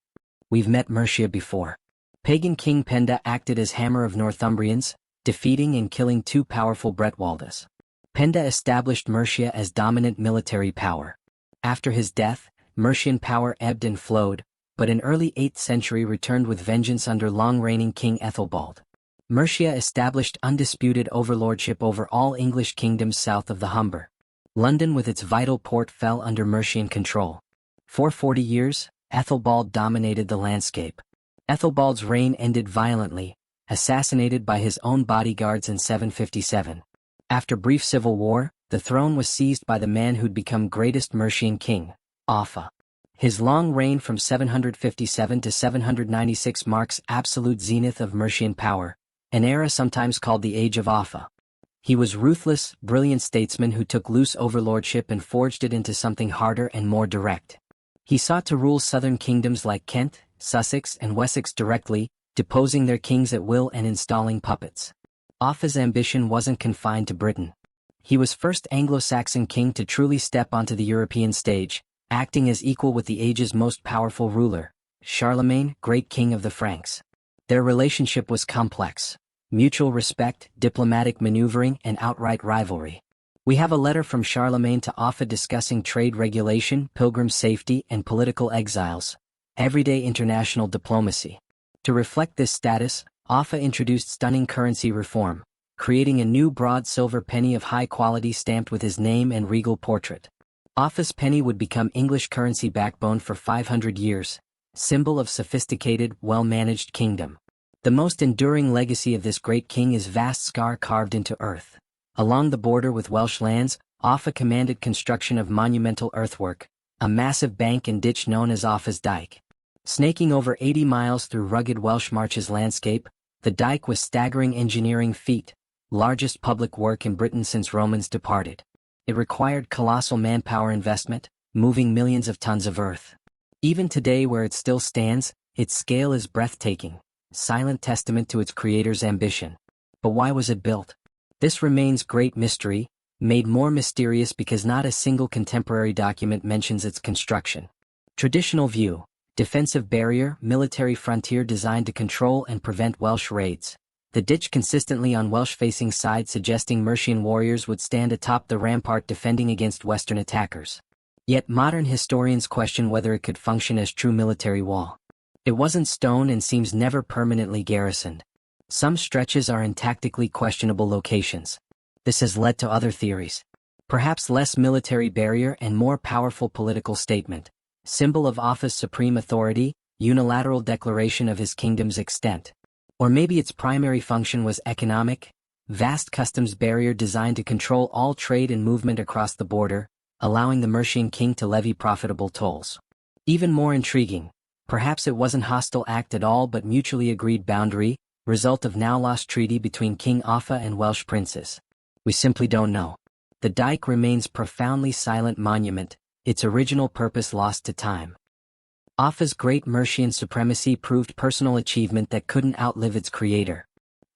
We've met Mercia before. Pagan King Penda acted as hammer of Northumbrians, defeating and killing two powerful Bretwaldas. Penda established Mercia as dominant military power. After his death, Mercian power ebbed and flowed, but in early 8th century returned with vengeance under long-reigning King Ethelbald. Mercia established undisputed overlordship over all English kingdoms south of the Humber. London with its vital port fell under Mercian control. For 40 years, Ethelbald dominated the landscape. Ethelbald's reign ended violently, assassinated by his own bodyguards in 757. After brief civil war, the throne was seized by the man who'd become greatest Mercian king, Offa. His long reign from 757 to 796 marks absolute zenith of Mercian power, an era sometimes called the Age of Offa. He was ruthless, brilliant statesman who took loose overlordship and forged it into something harder and more direct. He sought to rule southern kingdoms like Kent, Sussex, and Wessex directly, deposing their kings at will and installing puppets. Offa's ambition wasn't confined to Britain. He was first Anglo Saxon king to truly step onto the European stage, acting as equal with the age's most powerful ruler, Charlemagne, great king of the Franks. Their relationship was complex. Mutual respect, diplomatic maneuvering, and outright rivalry. We have a letter from Charlemagne to Offa discussing trade regulation, pilgrim safety, and political exiles, everyday international diplomacy. To reflect this status, Offa introduced stunning currency reform, creating a new broad silver penny of high quality stamped with his name and regal portrait. Offa's penny would become English currency backbone for 500 years, symbol of sophisticated, well-managed kingdom. The most enduring legacy of this great king is vast scar carved into earth. Along the border with Welsh lands, Offa commanded construction of monumental earthwork, a massive bank and ditch known as Offa's Dyke. Snaking over 80 miles through rugged Welsh marches landscape, the dike was staggering engineering feat, largest public work in Britain since Romans departed. It required colossal manpower investment, moving millions of tons of earth. Even today where it still stands, its scale is breathtaking, silent testament to its creator's ambition. But why was it built? This remains great mystery, made more mysterious because not a single contemporary document mentions its construction. Traditional view, defensive barrier, military frontier designed to control and prevent Welsh raids. The ditch consistently on Welsh-facing side suggesting Mercian warriors would stand atop the rampart defending against Western attackers. Yet modern historians question whether it could function as true military wall. It wasn't stone and seems never permanently garrisoned. Some stretches are in tactically questionable locations. This has led to other theories. Perhaps less military barrier and more powerful political statement. Symbol of Offa's supreme authority, unilateral declaration of his kingdom's extent. Or maybe its primary function was economic, vast customs barrier designed to control all trade and movement across the border, allowing the Mercian king to levy profitable tolls. Even more intriguing, perhaps it wasn't hostile act at all but mutually agreed boundary, result of now-lost treaty between King Offa and Welsh princes. We simply don't know. The dike remains profoundly silent monument, its original purpose lost to time. Offa's great Mercian supremacy proved personal achievement that couldn't outlive its creator.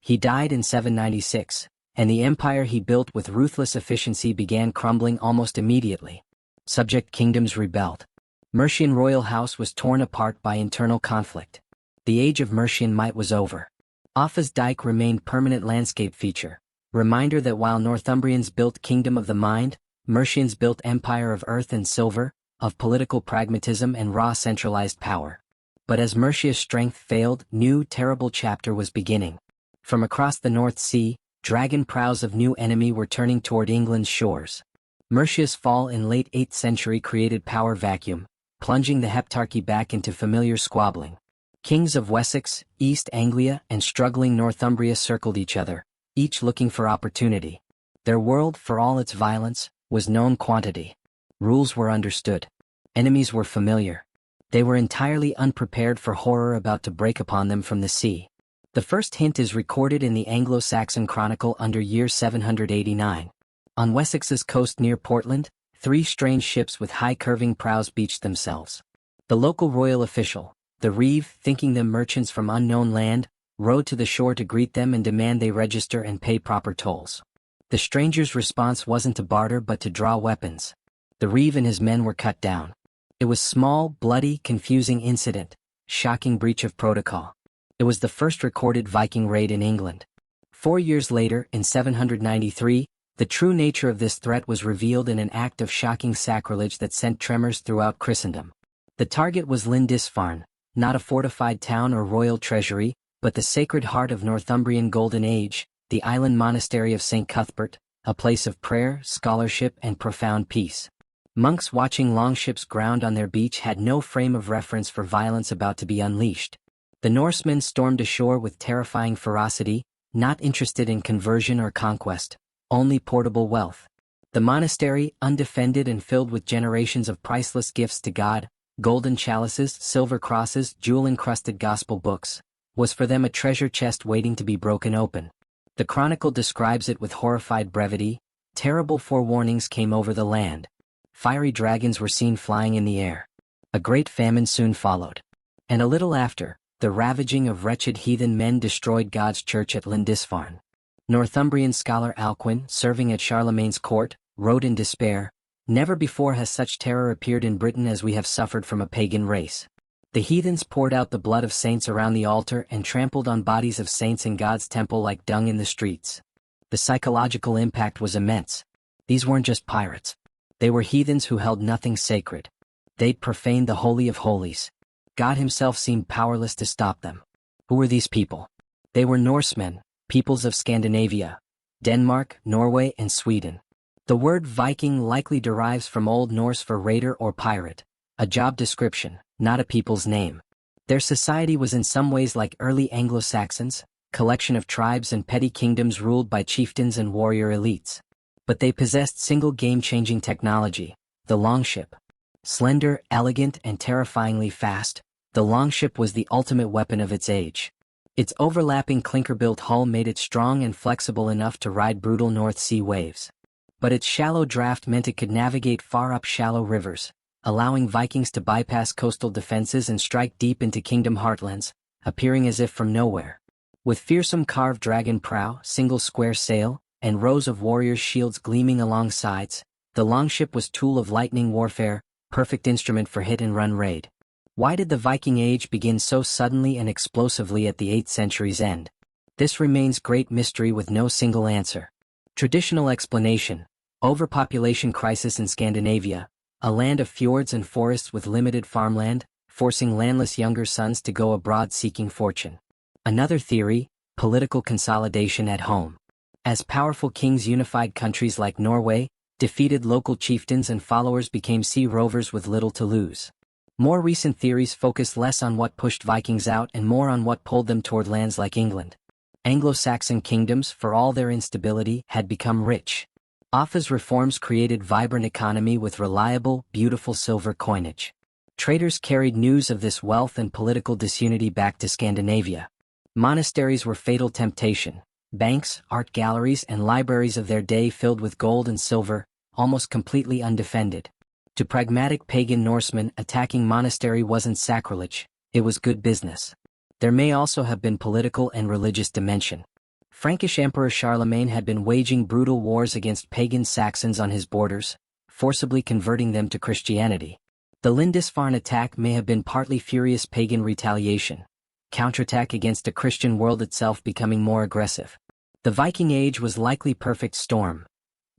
He died in 796, and the empire he built with ruthless efficiency began crumbling almost immediately. Subject kingdoms rebelled. Mercian royal house was torn apart by internal conflict. The age of Mercian might was over. Offa's dike remained permanent landscape feature. Reminder that while Northumbrians built kingdom of the mind, Mercians built empire of earth and silver, of political pragmatism and raw centralized power. But as Mercia's strength failed, new terrible chapter was beginning. From across the North Sea, dragon prows of new enemy were turning toward England's shores. Mercia's fall in late 8th century created power vacuum, plunging the heptarchy back into familiar squabbling. Kings of Wessex, East Anglia, and struggling Northumbria circled each other, each looking for opportunity. Their world, for all its violence, was known quantity. Rules were understood. Enemies were familiar. They were entirely unprepared for horror about to break upon them from the sea. The first hint is recorded in the Anglo Saxon Chronicle under year 789. On Wessex's coast near Portland, 3 strange ships with high curving prows beached themselves. The local royal official, the reeve, thinking them merchants from unknown land, rowed to the shore to greet them and demand they register and pay proper tolls. The stranger's response wasn't to barter but to draw weapons. The reeve and his men were cut down. It was small, bloody, confusing incident, shocking breach of protocol. It was the first recorded Viking raid in England. 4 years later, in 793, the true nature of this threat was revealed in an act of shocking sacrilege that sent tremors throughout Christendom. The target was Lindisfarne, not a fortified town or royal treasury, but the sacred heart of Northumbrian Golden Age, the island monastery of St. Cuthbert, a place of prayer, scholarship, and profound peace. Monks watching longships ground on their beach had no frame of reference for violence about to be unleashed. The Norsemen stormed ashore with terrifying ferocity, not interested in conversion or conquest, only portable wealth. The monastery, undefended and filled with generations of priceless gifts to God, golden chalices, silver crosses, jewel-encrusted gospel books, was for them a treasure chest waiting to be broken open. The chronicle describes it with horrified brevity. Terrible forewarnings came over the land. Fiery dragons were seen flying in the air. A great famine soon followed. And a little after, the ravaging of wretched heathen men destroyed God's church at Lindisfarne. Northumbrian scholar Alcuin, serving at Charlemagne's court, wrote in despair, "Never before has such terror appeared in Britain as we have suffered from a pagan race. The heathens poured out the blood of saints around the altar and trampled on bodies of saints in God's temple like dung in the streets." The psychological impact was immense. These weren't just pirates. They were heathens who held nothing sacred. They'd profaned the Holy of Holies. God himself seemed powerless to stop them. Who were these people? They were Norsemen, peoples of Scandinavia, Denmark, Norway, and Sweden. The word Viking likely derives from Old Norse for raider or pirate, a job description, not a people's name. Their society was in some ways like early Anglo Saxons, collection of tribes and petty kingdoms ruled by chieftains and warrior elites. But they possessed single game-changing technology, the longship. Slender, elegant, and terrifyingly fast, the longship was the ultimate weapon of its age. Its overlapping clinker-built hull made it strong and flexible enough to ride brutal North Sea waves. But its shallow draft meant it could navigate far up shallow rivers, allowing Vikings to bypass coastal defenses and strike deep into kingdom heartlands, appearing as if from nowhere. With fearsome carved dragon prow, single square sail, and rows of warriors' shields gleaming along sides, the longship was tool of lightning warfare, perfect instrument for hit-and-run raid. Why did the Viking Age begin so suddenly and explosively at the 8th century's end? This remains great mystery with no single answer. Traditional explanation: overpopulation crisis in Scandinavia, a land of fjords and forests with limited farmland, forcing landless younger sons to go abroad seeking fortune. Another theory: political consolidation at home. As powerful kings unified countries like Norway, defeated local chieftains and followers became sea rovers with little to lose. More recent theories focus less on what pushed Vikings out and more on what pulled them toward lands like England. Anglo-Saxon kingdoms, for all their instability, had become rich. Offa's reforms created vibrant economy with reliable, beautiful silver coinage. Traders carried news of this wealth and political disunity back to Scandinavia. Monasteries were fatal temptation. Banks, art galleries, and libraries of their day filled with gold and silver, almost completely undefended. To pragmatic pagan Norsemen, attacking monastery wasn't sacrilege, it was good business. There may also have been political and religious dimension. Frankish Emperor Charlemagne had been waging brutal wars against pagan Saxons on his borders, forcibly converting them to Christianity. The Lindisfarne attack may have been partly furious pagan retaliation, counterattack against a Christian world itself becoming more aggressive. The Viking Age was likely perfect storm.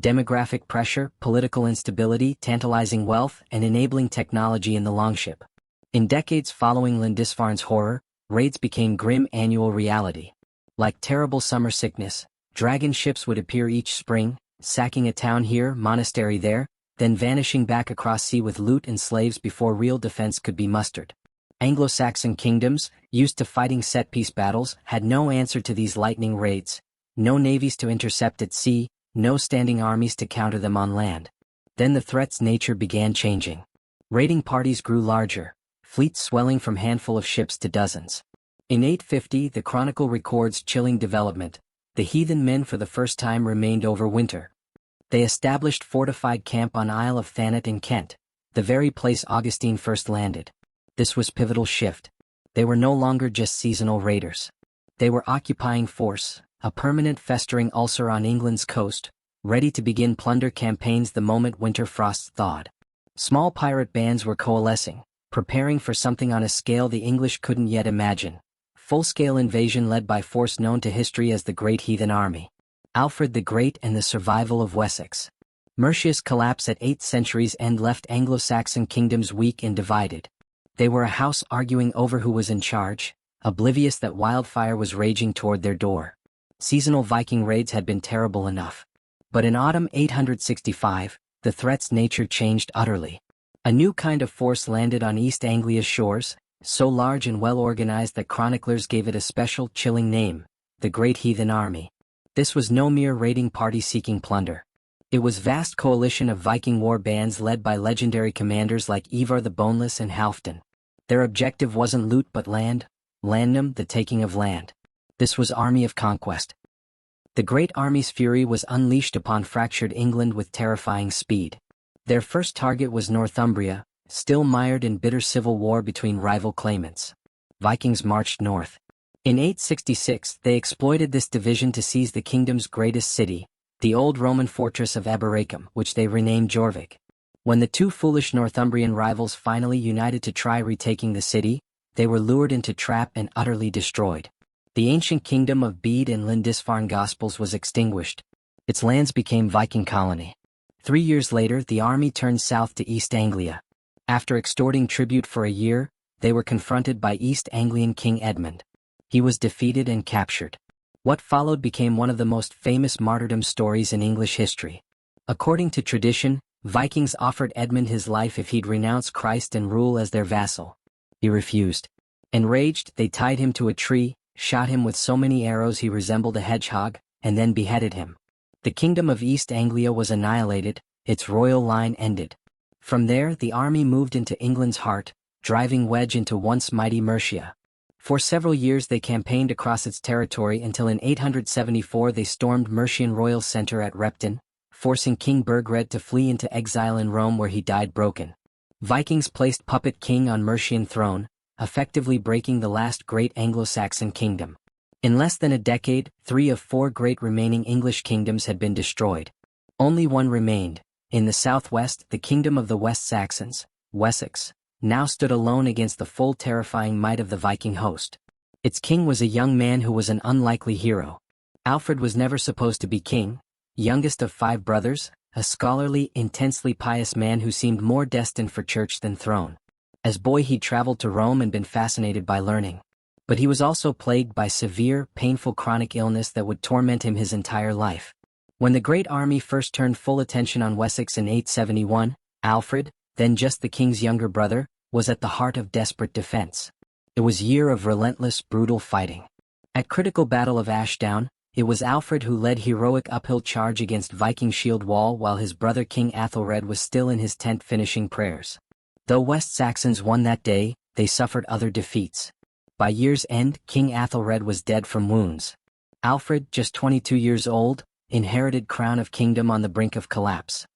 Demographic pressure, political instability, tantalizing wealth, and enabling technology in the longship. In decades following Lindisfarne's horror, raids became grim annual reality. Like terrible summer sickness, dragon ships would appear each spring, sacking a town here, monastery there, then vanishing back across sea with loot and slaves before real defense could be mustered. Anglo-Saxon kingdoms, used to fighting set-piece battles, had no answer to these lightning raids, no navies to intercept at sea, no standing armies to counter them on land. Then the threat's nature began changing. Raiding parties grew larger, fleets swelling from handful of ships to dozens. In 850, the chronicle records chilling development. The heathen men for the first time remained over winter. They established fortified camp on Isle of Thanet in Kent, the very place Augustine first landed. This was pivotal shift. They were no longer just seasonal raiders. They were occupying force, a permanent festering ulcer on England's coast, ready to begin plunder campaigns the moment winter frosts thawed. Small pirate bands were coalescing, preparing for something on a scale the English couldn't yet imagine. Full-scale invasion led by force known to history as the Great Heathen Army. Alfred the Great and the survival of Wessex. Mercia's collapse at 8th century's end left Anglo-Saxon kingdoms weak and divided. They were a house arguing over who was in charge, oblivious that wildfire was raging toward their door. Seasonal Viking raids had been terrible enough. But in autumn 865, the threat's nature changed utterly. A new kind of force landed on East Anglia's shores, so large and well-organized that chroniclers gave it a special, chilling name, the Great Heathen Army. This was no mere raiding party seeking plunder. It was a vast coalition of Viking war bands led by legendary commanders like Ivar the Boneless and Halfdan. Their objective wasn't loot but land, landnam, the taking of land. This was army of conquest. The Great Army's fury was unleashed upon fractured England with terrifying speed. Their first target was Northumbria, still mired in bitter civil war between rival claimants. Vikings marched north. In 866, they exploited this division to seize the kingdom's greatest city, the old Roman fortress of Eboracum, which they renamed Jorvik. When the two foolish Northumbrian rivals finally united to try retaking the city, they were lured into trap and utterly destroyed. The ancient kingdom of Bede and Lindisfarne Gospels was extinguished. Its lands became Viking colony. 3 years later, the army turned south to East Anglia. After extorting tribute for a year, they were confronted by East Anglian King Edmund. He was defeated and captured. What followed became one of the most famous martyrdom stories in English history. According to tradition, Vikings offered Edmund his life if he'd renounce Christ and rule as their vassal. He refused. Enraged, they tied him to a tree, shot him with so many arrows he resembled a hedgehog, and then beheaded him. The kingdom of East Anglia was annihilated, its royal line ended. From there, the army moved into England's heart, driving wedge into once mighty Mercia. For several years they campaigned across its territory until in 874 they stormed Mercian royal center at Repton, forcing King Burgred to flee into exile in Rome where he died broken. Vikings placed puppet king on Mercian throne, effectively breaking the last great Anglo-Saxon kingdom. In less than a decade, 3 of 4 great remaining English kingdoms had been destroyed. Only one remained. In the southwest, the kingdom of the West Saxons, Wessex, now stood alone against the full terrifying might of the Viking host. Its king was a young man who was an unlikely hero. Alfred was never supposed to be king, youngest of 5 brothers, a scholarly, intensely pious man who seemed more destined for church than throne. As boy he'd traveled to Rome and been fascinated by learning. But he was also plagued by severe, painful chronic illness that would torment him his entire life. When the great army first turned full attention on Wessex in 871, Alfred, then just the king's younger brother, was at the heart of desperate defense. It was a year of relentless, brutal fighting. At critical Battle of Ashdown, it was Alfred who led heroic uphill charge against Viking shield wall while his brother King Athelred was still in his tent finishing prayers. Though West Saxons won that day, they suffered other defeats. By year's end, King Athelred was dead from wounds. Alfred, just 22 years old, inherited crown of kingdom on the brink of collapse.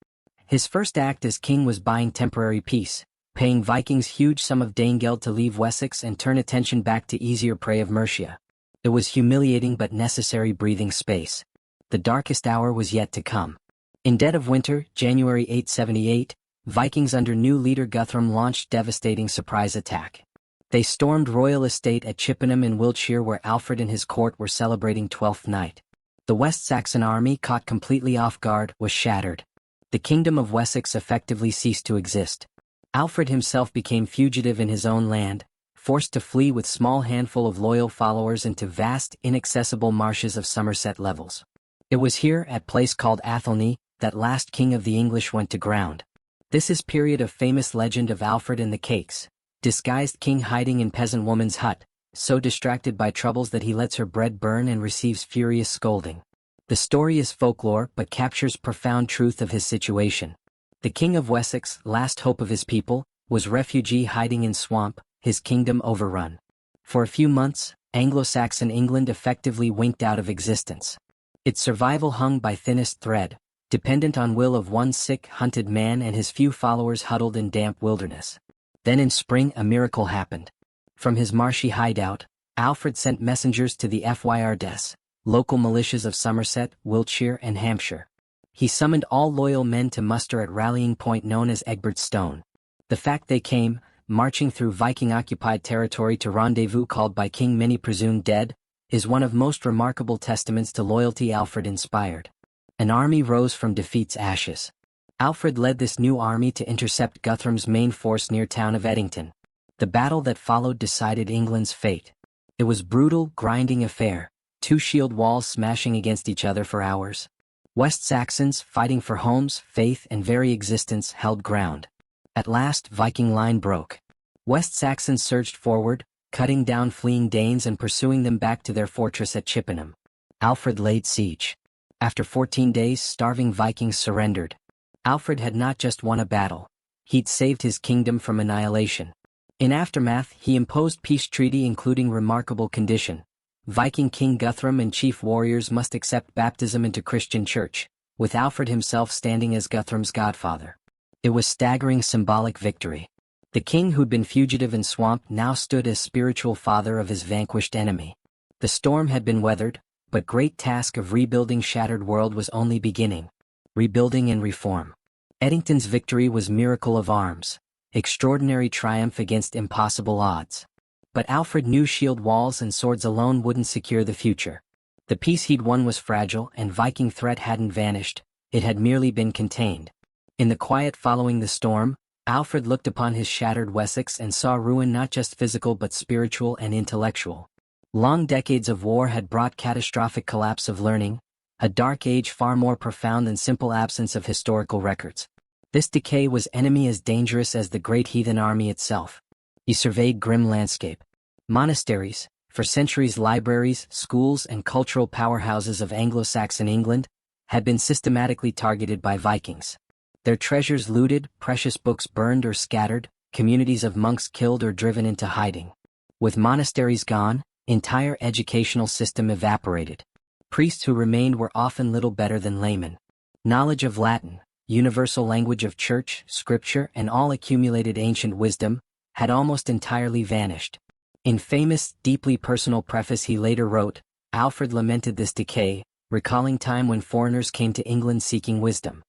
His first act as king was buying temporary peace, paying Vikings huge sum of Danegeld to leave Wessex and turn attention back to easier prey of Mercia. It was humiliating but necessary breathing space. The darkest hour was yet to come. In dead of winter, January 878, Vikings under new leader Guthrum launched devastating surprise attack. They stormed royal estate at Chippenham in Wiltshire where Alfred and his court were celebrating Twelfth Night. The West Saxon army, caught completely off guard, was shattered. The kingdom of Wessex effectively ceased to exist. Alfred himself became fugitive in his own land, forced to flee with small handful of loyal followers into vast, inaccessible marshes of Somerset levels. It was here, at place called Athelney, that last king of the English went to ground. This is period of famous legend of Alfred and the Cakes, disguised king hiding in peasant woman's hut, so distracted by troubles that he lets her bread burn and receives furious scolding. The story is folklore but captures profound truth of his situation. The king of Wessex, last hope of his people, was refugee hiding in swamp, his kingdom overrun. For a few months, Anglo-Saxon England effectively winked out of existence. Its survival hung by thinnest thread, dependent on will of one sick, hunted man and his few followers huddled in damp wilderness. Then in spring a miracle happened. From his marshy hideout, Alfred sent messengers to the Fyrdes, local militias of Somerset, Wiltshire and Hampshire. He summoned all loyal men to muster at rallying point known as Egbert's Stone. The fact they came, marching through Viking-occupied territory to rendezvous called by King many presumed dead, is one of most remarkable testaments to loyalty Alfred inspired. An army rose from defeat's ashes. Alfred led this new army to intercept Guthrum's main force near town of Eddington. The battle that followed decided England's fate. It was brutal, grinding affair, two shield walls smashing against each other for hours. West Saxons, fighting for homes, faith and very existence, held ground. At last, Viking line broke. West Saxons surged forward, cutting down fleeing Danes and pursuing them back to their fortress at Chippenham. Alfred laid siege. After 14 days, starving Vikings surrendered. Alfred had not just won a battle. He'd saved his kingdom from annihilation. In aftermath, he imposed peace treaty including remarkable condition. Viking King Guthrum and chief warriors must accept baptism into Christian church, with Alfred himself standing as Guthrum's godfather. It was staggering symbolic victory. The king who'd been fugitive and swamped now stood as spiritual father of his vanquished enemy. The storm had been weathered, but great task of rebuilding shattered world was only beginning. Rebuilding and reform. Eddington's victory was miracle of arms, extraordinary triumph against impossible odds. But Alfred knew shield walls and swords alone wouldn't secure the future. The peace he'd won was fragile and Viking threat hadn't vanished, it had merely been contained. In the quiet following the storm, Alfred looked upon his shattered Wessex and saw ruin not just physical but spiritual and intellectual. Long decades of war had brought catastrophic collapse of learning, a dark age far more profound than simple absence of historical records. This decay was enemy as dangerous as the great heathen army itself. He surveyed grim landscape. Monasteries, for centuries libraries, schools and cultural powerhouses of Anglo-Saxon England, had been systematically targeted by Vikings. Their treasures looted, precious books burned or scattered, communities of monks killed or driven into hiding. With monasteries gone, entire educational system evaporated. Priests who remained were often little better than laymen. Knowledge of Latin, universal language of church, scripture and all accumulated ancient wisdom, had almost entirely vanished. In famous, deeply personal preface he later wrote, Alfred lamented this decay, recalling time when foreigners came to England seeking wisdom.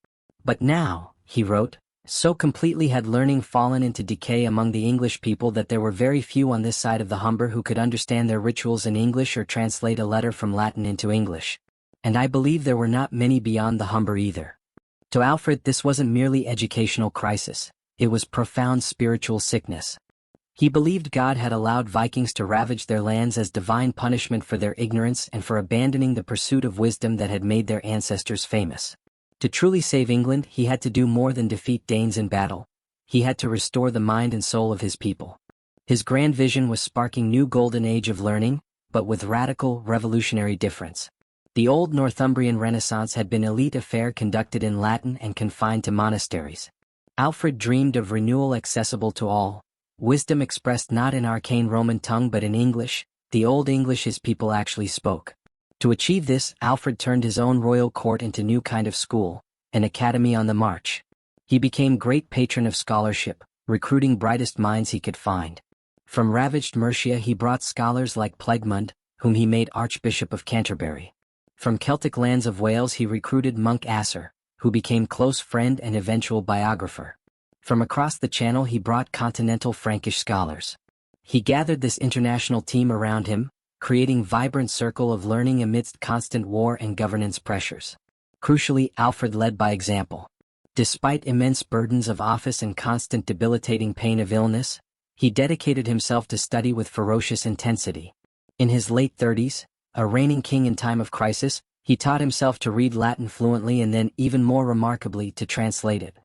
But now, he wrote, so completely had learning fallen into decay among the English people that there were very few on this side of the Humber who could understand their rituals in English or translate a letter from Latin into English. And I believe there were not many beyond the Humber either. To Alfred this wasn't merely educational crisis, it was profound spiritual sickness. He believed God had allowed Vikings to ravage their lands as divine punishment for their ignorance and for abandoning the pursuit of wisdom that had made their ancestors famous. To truly save England, he had to do more than defeat Danes in battle. He had to restore the mind and soul of his people. His grand vision was sparking new golden age of learning, but with radical, revolutionary difference. The old Northumbrian Renaissance had been elite affair conducted in Latin and confined to monasteries. Alfred dreamed of renewal accessible to all, wisdom expressed not in arcane Roman tongue but in English, the old English his people actually spoke. To achieve this, Alfred turned his own royal court into new kind of school, an academy on the march. He became great patron of scholarship, recruiting brightest minds he could find. From ravaged Mercia he brought scholars like Plegmund, whom he made Archbishop of Canterbury. From Celtic lands of Wales he recruited monk Asser, who became close friend and eventual biographer. From across the Channel he brought continental Frankish scholars. He gathered this international team around him, creating vibrant circle of learning amidst constant war and governance pressures. Crucially, Alfred led by example. Despite immense burdens of office and constant debilitating pain of illness, he dedicated himself to study with ferocious intensity. In his late 30s, a reigning king in time of crisis, he taught himself to read Latin fluently and then, even more remarkably, to translate it.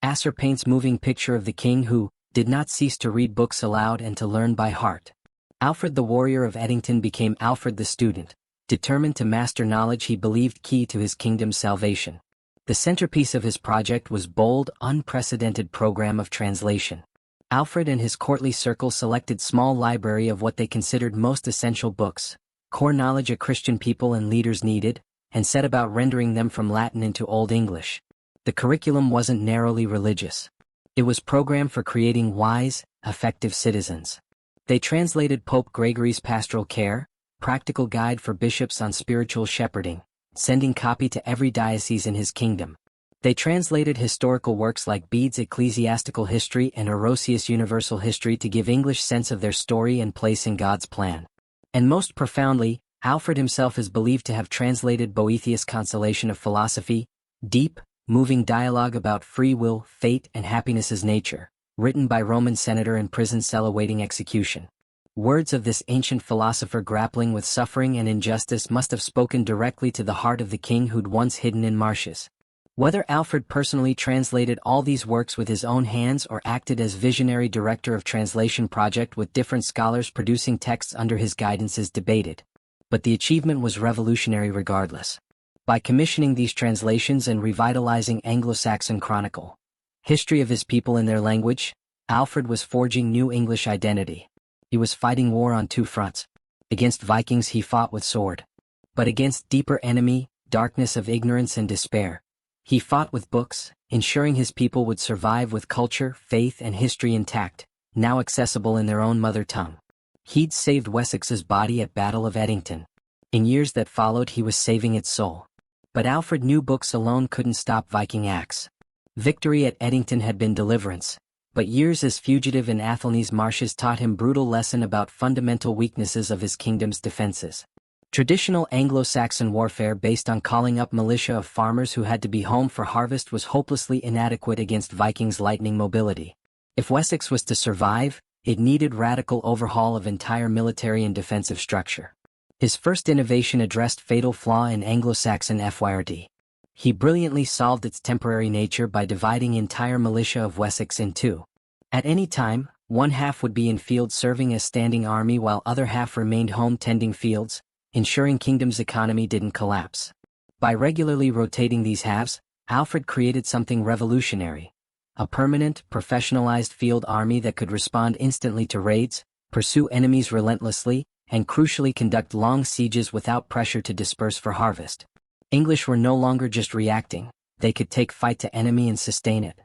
Asser paints moving picture of the king who did not cease to read books aloud and to learn by heart. Alfred the warrior of Edington became Alfred the student, determined to master knowledge he believed key to his kingdom's salvation. The centerpiece of his project was bold, unprecedented program of translation. Alfred and his courtly circle selected small library of what they considered most essential books, core knowledge a Christian people and leaders needed, and set about rendering them from Latin into Old English. The curriculum wasn't narrowly religious. It was programmed for creating wise, effective citizens. They translated Pope Gregory's Pastoral Care, practical guide for bishops on spiritual shepherding, sending copy to every diocese in his kingdom. They translated historical works like Bede's Ecclesiastical History and Orosius' Universal History to give English sense of their story and place in God's plan. And most profoundly, Alfred himself is believed to have translated Boethius' Consolation of Philosophy, deep, moving dialogue about free will, fate, and happiness's nature, written by Roman senator in prison cell awaiting execution. Words of this ancient philosopher grappling with suffering and injustice must have spoken directly to the heart of the king who'd once hidden in marshes. Whether Alfred personally translated all these works with his own hands or acted as visionary director of translation project with different scholars producing texts under his guidance is debated. But the achievement was revolutionary regardless. By commissioning these translations and revitalizing Anglo-Saxon chronicle, history of his people in their language, Alfred was forging new English identity. He was fighting war on two fronts. Against Vikings he fought with sword. But against deeper enemy, darkness of ignorance and despair, he fought with books, ensuring his people would survive with culture, faith and history intact, now accessible in their own mother tongue. He'd saved Wessex's body at Battle of Edington. In years that followed he was saving its soul. But Alfred knew books alone couldn't stop Viking acts. Victory at Edington had been deliverance, but years as fugitive in Athelney's marshes taught him brutal lesson about fundamental weaknesses of his kingdom's defenses. Traditional Anglo-Saxon warfare based on calling up militia of farmers who had to be home for harvest was hopelessly inadequate against Vikings' lightning mobility. If Wessex was to survive, it needed radical overhaul of entire military and defensive structure. His first innovation addressed fatal flaw in Anglo-Saxon FYRD. He brilliantly solved its temporary nature by dividing entire militia of Wessex in two. At any time, one half would be in field serving as standing army while other half remained home tending fields, ensuring kingdom's economy didn't collapse. By regularly rotating these halves, Alfred created something revolutionary. A permanent, professionalized field army that could respond instantly to raids, pursue enemies relentlessly, and crucially conduct long sieges without pressure to disperse for harvest. English were no longer just reacting, they could take fight to enemy and sustain it.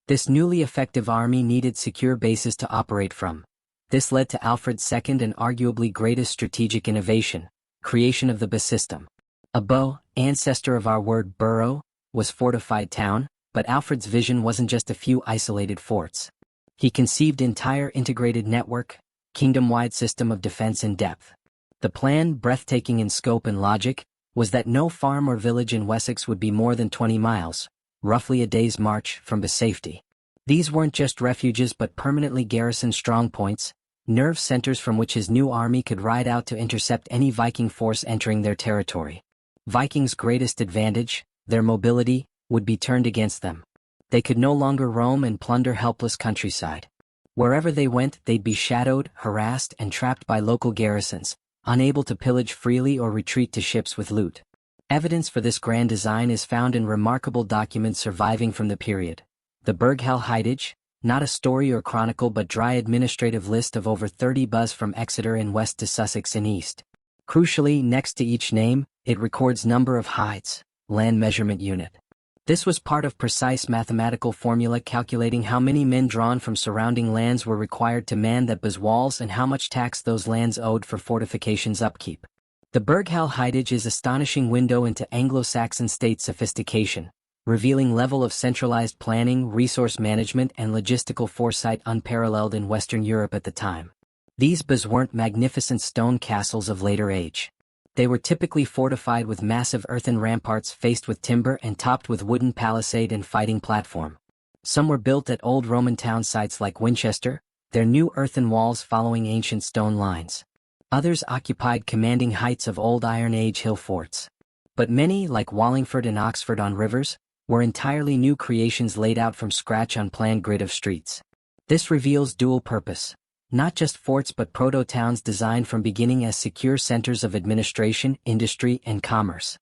This newly effective army needed secure bases to operate from. This led to Alfred's second and arguably greatest strategic innovation, creation of the base system. A bow, ancestor of our word borough, was fortified town, but Alfred's vision wasn't just a few isolated forts. He conceived entire integrated network, kingdom-wide system of defense in depth. The plan, breathtaking in scope and logic, was that no farm or village in Wessex would be more than 20 miles, roughly a day's march, from safety. These weren't just refuges but permanently garrisoned strongpoints, nerve centers from which his new army could ride out to intercept any Viking force entering their territory. Vikings' greatest advantage, their mobility, would be turned against them. They could no longer roam and plunder helpless countryside. Wherever they went, they'd be shadowed, harassed, and trapped by local garrisons, unable to pillage freely or retreat to ships with loot. Evidence for this grand design is found in remarkable documents surviving from the period. The Burghall Heitage, not a story or chronicle but dry administrative list of over 30 buzz from Exeter in west to Sussex in east. Crucially, next to each name, it records number of hides, land measurement unit. This was part of precise mathematical formula calculating how many men drawn from surrounding lands were required to man the buzz walls and how much tax those lands owed for fortifications' upkeep. The Burghall Heitage is astonishing window into Anglo-Saxon state sophistication, revealing level of centralized planning, resource management and logistical foresight unparalleled in Western Europe at the time. These buzz weren't magnificent stone castles of later age. They were typically fortified with massive earthen ramparts faced with timber and topped with wooden palisade and fighting platform. Some were built at old Roman town sites like Winchester, their new earthen walls following ancient stone lines. Others occupied commanding heights of old Iron Age hill forts. But many, like Wallingford and Oxford-on-Rivers, were entirely new creations laid out from scratch on planned grid of streets. This reveals dual purpose. Not just forts but proto-towns designed from beginning as secure centers of administration, industry, and commerce.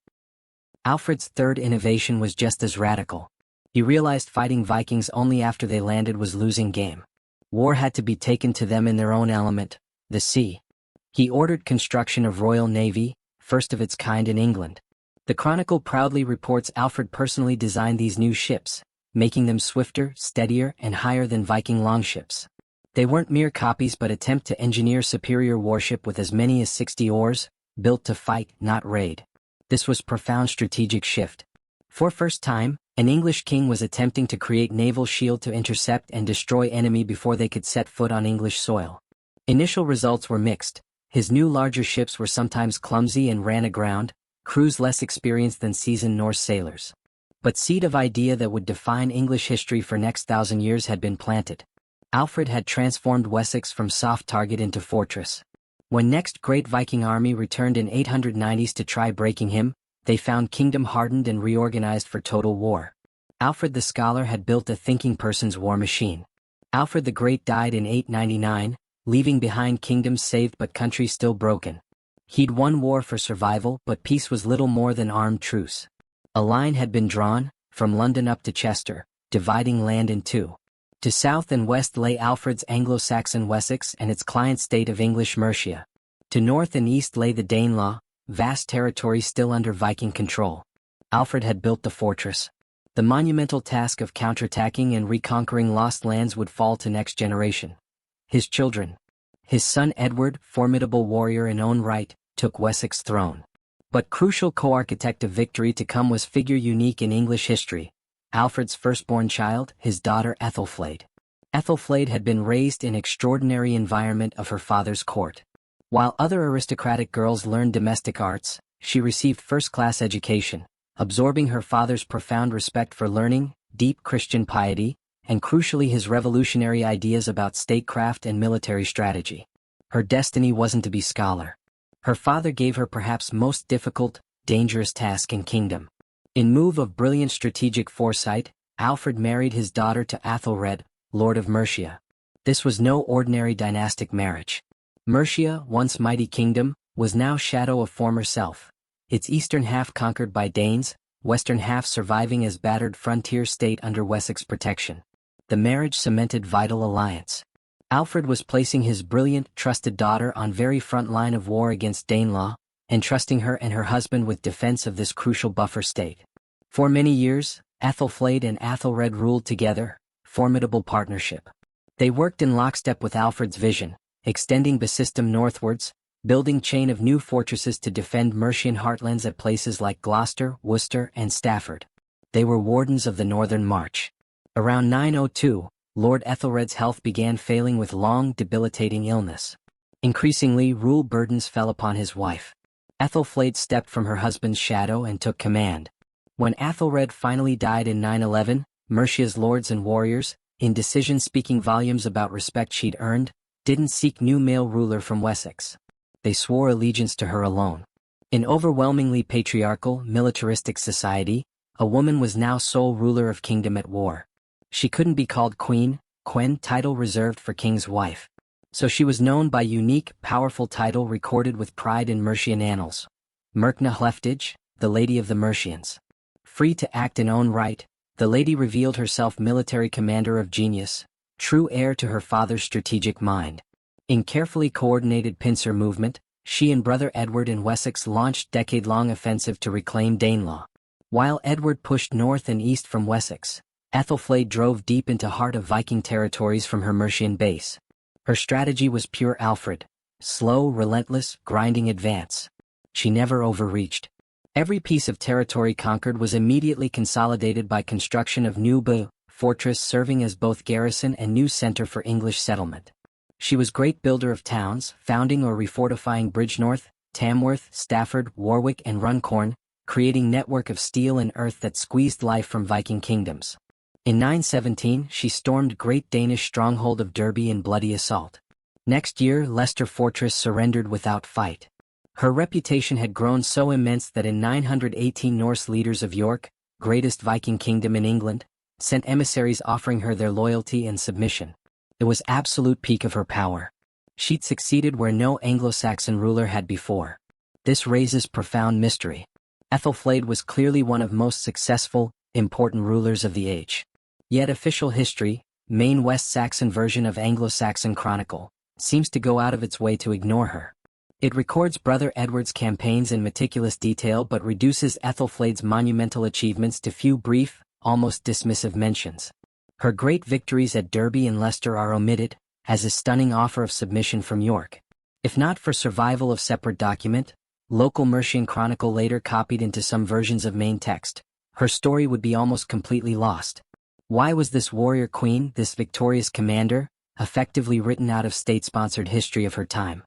Alfred's third innovation was just as radical. He realized fighting Vikings only after they landed was losing game. War had to be taken to them in their own element, the sea. He ordered construction of Royal Navy, first of its kind in England. The Chronicle proudly reports Alfred personally designed these new ships, making them swifter, steadier, and higher than Viking longships. They weren't mere copies but attempt to engineer superior warship with as many as 60 oars, built to fight, not raid. This was profound strategic shift. For first time, an English king was attempting to create naval shield to intercept and destroy enemy before they could set foot on English soil. Initial results were mixed. His new larger ships were sometimes clumsy and ran aground, crews less experienced than seasoned Norse sailors. But seed of idea that would define English history for next 1,000 years had been planted. Alfred had transformed Wessex from soft target into fortress. When next great Viking army returned in 890s to try breaking him, they found kingdom hardened and reorganized for total war. Alfred the Scholar had built a thinking person's war machine. Alfred the Great died in 899, leaving behind kingdoms saved but country still broken. He'd won war for survival, but peace was little more than armed truce. A line had been drawn, from London up to Chester, dividing land in two. To south and west lay Alfred's Anglo-Saxon Wessex and its client state of English Mercia. To north and east lay the Danelaw, vast territory still under Viking control. Alfred had built the fortress. The monumental task of counterattacking and reconquering lost lands would fall to next generation. His children. His son Edward, formidable warrior in own right, took Wessex throne. But crucial co-architect of victory to come was figure unique in English history. Alfred's firstborn child, his daughter Ethelflaed. Ethelflaed had been raised in extraordinary environment of her father's court. While other aristocratic girls learned domestic arts, she received first-class education, absorbing her father's profound respect for learning, deep Christian piety, and crucially his revolutionary ideas about statecraft and military strategy. Her destiny wasn't to be scholar. Her father gave her perhaps most difficult, dangerous task in kingdom. In move of brilliant strategic foresight, Alfred married his daughter to Athelred, Lord of Mercia. This was no ordinary dynastic marriage. Mercia, once mighty kingdom, was now shadow of former self. Its eastern half conquered by Danes, western half surviving as battered frontier state under Wessex protection. The marriage cemented vital alliance. Alfred was placing his brilliant, trusted daughter on very front line of war against Danelaw, entrusting her and her husband with defense of this crucial buffer state. For many years, Ethelflaed and Athelred ruled together, formidable partnership. They worked in lockstep with Alfred's vision, extending the system northwards, building chain of new fortresses to defend Mercian heartlands at places like Gloucester, Worcester, and Stafford. They were wardens of the northern march. Around 902, Lord Ethelred's health began failing with long, debilitating illness. Increasingly, rule burdens fell upon his wife. Ethelflaed stepped from her husband's shadow and took command. When Athelred finally died in 911, Mercia's lords and warriors, in decision speaking volumes about respect she'd earned, didn't seek new male ruler from Wessex. They swore allegiance to her alone. In overwhelmingly patriarchal, militaristic society, a woman was now sole ruler of kingdom at war. She couldn't be called queen, quen, title reserved for king's wife. So she was known by unique, powerful title recorded with pride in Mercian annals. Merkna Hleftige, the Lady of the Mercians. Free to act in own right, the lady revealed herself military commander of genius, true heir to her father's strategic mind. In carefully coordinated pincer movement, she and brother Edward in Wessex launched decade-long offensive to reclaim Danelaw. While Edward pushed north and east from Wessex, Ethelflaed drove deep into heart of Viking territories from her Mercian base. Her strategy was pure Alfred, slow, relentless, grinding advance. She never overreached. Every piece of territory conquered was immediately consolidated by construction of New fortress serving as both garrison and new center for English settlement. She was great builder of towns, founding or refortifying Bridgenorth, Tamworth, Stafford, Warwick and Runcorn, creating network of steel and earth that squeezed life from Viking kingdoms. In 917 she stormed great Danish stronghold of Derby in bloody assault. Next year Leicester Fortress surrendered without fight. Her reputation had grown so immense that in 918 Norse leaders of York, greatest Viking kingdom in England, sent emissaries offering her their loyalty and submission. It was absolute peak of her power. She'd succeeded where no Anglo Saxon ruler had before. This raises profound mystery. Ethelflaed was clearly one of most successful, important rulers of the age. Yet official history, main West Saxon version of Anglo-Saxon Chronicle, seems to go out of its way to ignore her. It records brother Edward's campaigns in meticulous detail but reduces Ethelflaed's monumental achievements to few brief, almost dismissive mentions. Her great victories at Derby and Leicester are omitted, as a stunning offer of submission from York. If not for survival of separate document, local Mercian chronicle later copied into some versions of main text, her story would be almost completely lost. Why was this warrior queen, this victorious commander, effectively written out of state-sponsored history of her time?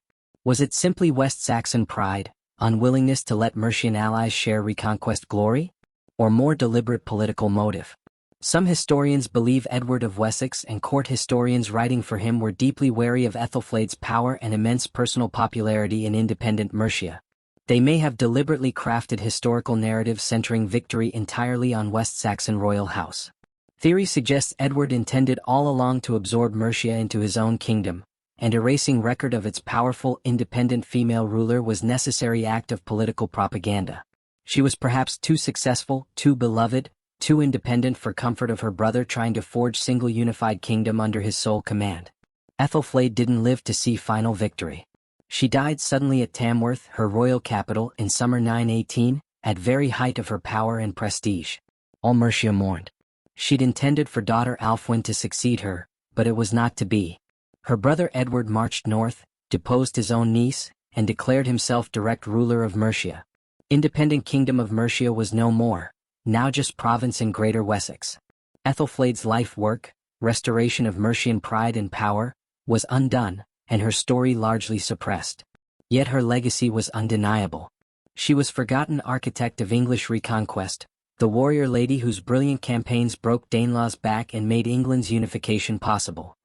Was it simply West Saxon pride, unwillingness to let Mercian allies share reconquest glory? Or more deliberate political motive? Some historians believe Edward of Wessex and court historians writing for him were deeply wary of Ethelflaed's power and immense personal popularity in independent Mercia. They may have deliberately crafted historical narratives centering victory entirely on West Saxon royal house. Theory suggests Edward intended all along to absorb Mercia into his own kingdom, and erasing record of its powerful, independent female ruler was necessary act of political propaganda. She was perhaps too successful, too beloved, too independent for comfort of her brother trying to forge single unified kingdom under his sole command. Ethelflaed didn't live to see final victory. She died suddenly at Tamworth, her royal capital, in summer 918, at very height of her power and prestige. All Mercia mourned. She'd intended for daughter Alfwine to succeed her, but it was not to be. Her brother Edward marched north, deposed his own niece, and declared himself direct ruler of Mercia. Independent kingdom of Mercia was no more, now just province in Greater Wessex. Ethelflaed's life work, restoration of Mercian pride and power, was undone, and her story largely suppressed. Yet her legacy was undeniable. She was forgotten architect of English reconquest, the warrior lady whose brilliant campaigns broke Danelaw's back and made England's unification possible.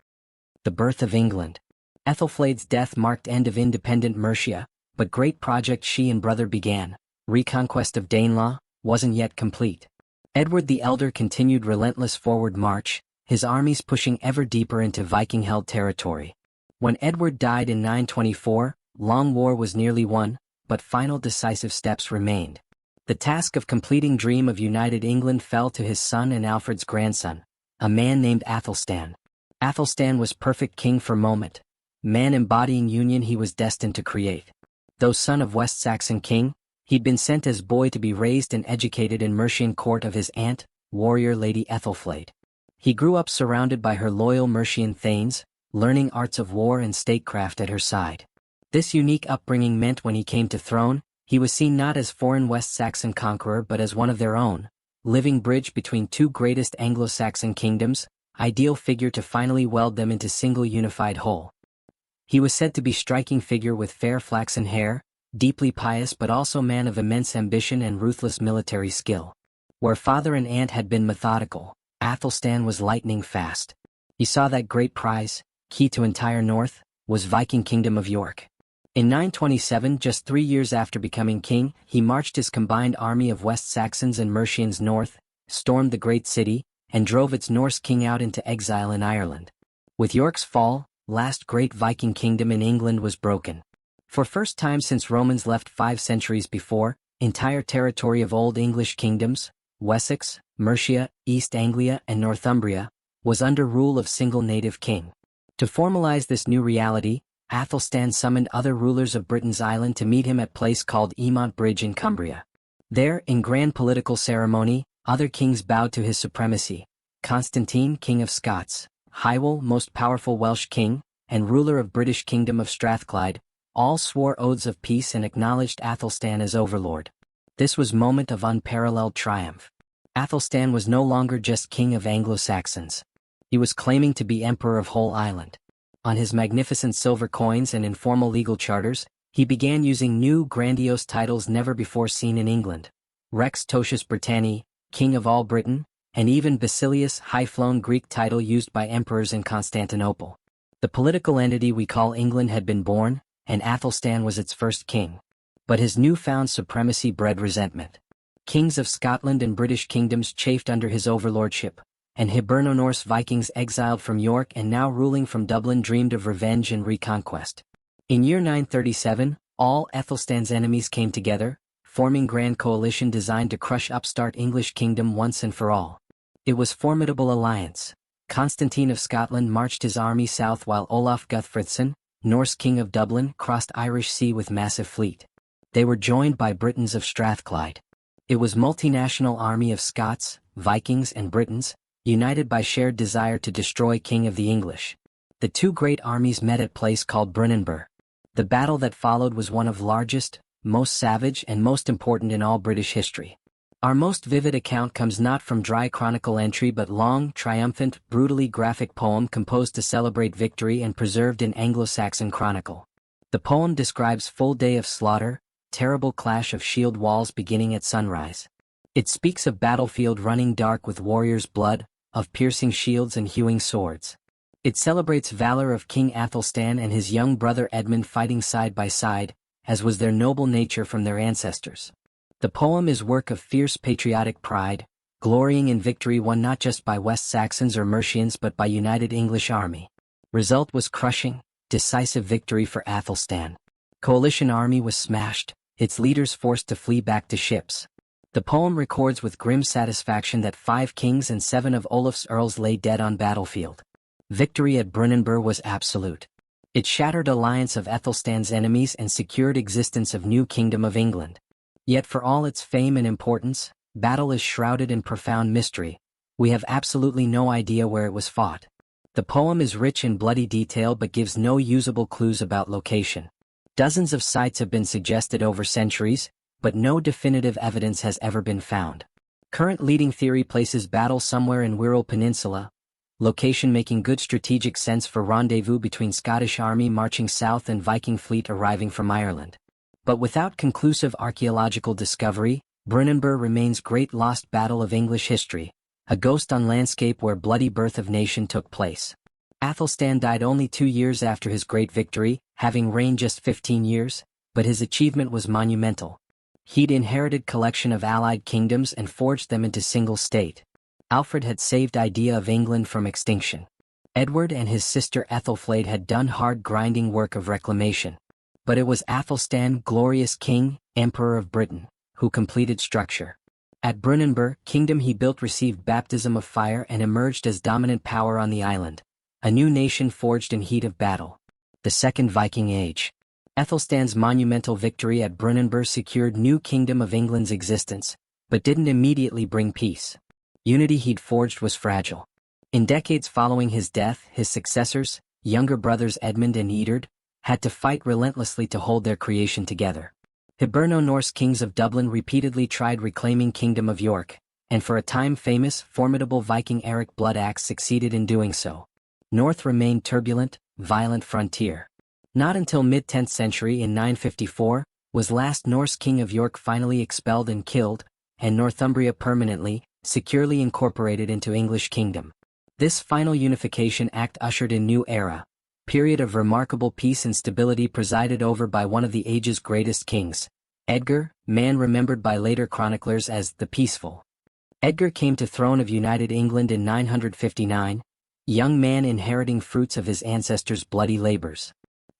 The birth of England. Ethelflaed's death marked end of independent Mercia, but great project she and brother began, reconquest of Danelaw, wasn't yet complete. Edward the Elder continued relentless forward march, his armies pushing ever deeper into Viking-held territory. When Edward died in 924, long war was nearly won, but final decisive steps remained. The task of completing dream of united England fell to his son and Alfred's grandson, a man named Athelstan. Athelstan was perfect king for moment, man embodying union he was destined to create. Though son of West Saxon king, he'd been sent as boy to be raised and educated in Mercian court of his aunt, warrior Lady Ethelflaed. He grew up surrounded by her loyal Mercian thanes, learning arts of war and statecraft at her side. This unique upbringing meant when he came to throne, he was seen not as foreign West Saxon conqueror but as one of their own, living bridge between two greatest Anglo-Saxon kingdoms, ideal figure to finally weld them into single unified whole. He was said to be striking figure with fair flaxen hair, deeply pious but also man of immense ambition and ruthless military skill. Where father and aunt had been methodical, Athelstan was lightning fast. He saw that great prize, key to entire north, was Viking Kingdom of York. In 927, just 3 years after becoming king, he marched his combined army of West Saxons and Mercians north, stormed the great city, and drove its Norse king out into exile in Ireland. With York's fall, last great Viking kingdom in England was broken. For first time since Romans left 5 centuries before, entire territory of Old English kingdoms, Wessex, Mercia, East Anglia and Northumbria, was under rule of single native king. To formalize this new reality, Athelstan summoned other rulers of Britain's island to meet him at a place called Emont Bridge in Cumbria. There, in grand political ceremony, other kings bowed to his supremacy. Constantine, King of Scots, Hywel, most powerful Welsh king, and ruler of British Kingdom of Strathclyde, all swore oaths of peace and acknowledged Athelstan as overlord. This was a moment of unparalleled triumph. Athelstan was no longer just king of Anglo Saxons. He was claiming to be emperor of whole island. On his magnificent silver coins and informal legal charters, he began using new grandiose titles never before seen in England. Rex Totius Britanniae, King of all Britain, and even Basilius, high-flown Greek title used by emperors in Constantinople. The political entity we call England had been born, and Athelstan was its first king. But his newfound supremacy bred resentment. Kings of Scotland and British kingdoms chafed under his overlordship, and Hiberno-Norse Vikings exiled from York and now ruling from Dublin dreamed of revenge and reconquest. In year 937, all Athelstan's enemies came together, forming grand coalition designed to crush upstart English kingdom once and for all. It was a formidable alliance. Constantine of Scotland marched his army south while Olaf Guthfrithson, Norse king of Dublin, crossed Irish Sea with massive fleet. They were joined by Britons of Strathclyde. It was multinational army of Scots, Vikings and Britons, united by shared desire to destroy King of the English. The two great armies met at a place called Brunanburh. The battle that followed was one of largest, most savage and most important in all British history. Our most vivid account comes not from dry chronicle entry but long, triumphant, brutally graphic poem composed to celebrate victory and preserved in Anglo-Saxon chronicle. The poem describes full day of slaughter, terrible clash of shield walls beginning at sunrise. It speaks of battlefield running dark with warriors' blood, of piercing shields and hewing swords. It celebrates valor of King Athelstan and his young brother Edmund fighting side by side, as was their noble nature from their ancestors. The poem is work of fierce patriotic pride, glorying in victory won not just by West Saxons or Mercians but by united English army. Result was crushing, decisive victory for Athelstan. Coalition army was smashed, its leaders forced to flee back to ships. The poem records with grim satisfaction that 5 kings and 7 of Olaf's earls lay dead on battlefield. Victory at Brunanburh was absolute. It shattered alliance of Athelstan's enemies and secured existence of new Kingdom of England. Yet for all its fame and importance, battle is shrouded in profound mystery. We have absolutely no idea where it was fought. The poem is rich in bloody detail but gives no usable clues about location. Dozens of sites have been suggested over centuries, but no definitive evidence has ever been found. Current leading theory places battle somewhere in Wirral Peninsula, location making good strategic sense for rendezvous between Scottish army marching south and Viking fleet arriving from Ireland. But without conclusive archaeological discovery, Brunanburh remains great lost battle of English history, a ghost on landscape where bloody birth of nation took place. Athelstan died only 2 years after his great victory, having reigned just 15 years, but his achievement was monumental. He'd inherited collection of allied kingdoms and forged them into single state. Alfred had saved idea of England from extinction. Edward and his sister Ethelflaed had done hard grinding work of reclamation. But it was Athelstan, glorious king, emperor of Britain, who completed structure. At Brunanburh, kingdom he built received baptism of fire and emerged as dominant power on the island. A new nation forged in heat of battle. The Second Viking Age. Ethelstan's monumental victory at Brunanburh secured new Kingdom of England's existence, but didn't immediately bring peace. Unity he'd forged was fragile. In decades following his death, his successors, younger brothers Edmund and Eadred, had to fight relentlessly to hold their creation together. Hiberno-Norse kings of Dublin repeatedly tried reclaiming Kingdom of York, and for a time famous, formidable Viking Eric Bloodaxe succeeded in doing so. North remained turbulent, violent frontier. Not until mid-10th century in 954, was last Norse king of York finally expelled and killed, and Northumbria permanently, securely incorporated into English kingdom. This final unification act ushered in new era, period of remarkable peace and stability presided over by one of the age's greatest kings, Edgar, man remembered by later chroniclers as the Peaceful. Edgar came to throne of United England in 959, young man inheriting fruits of his ancestors' bloody labors.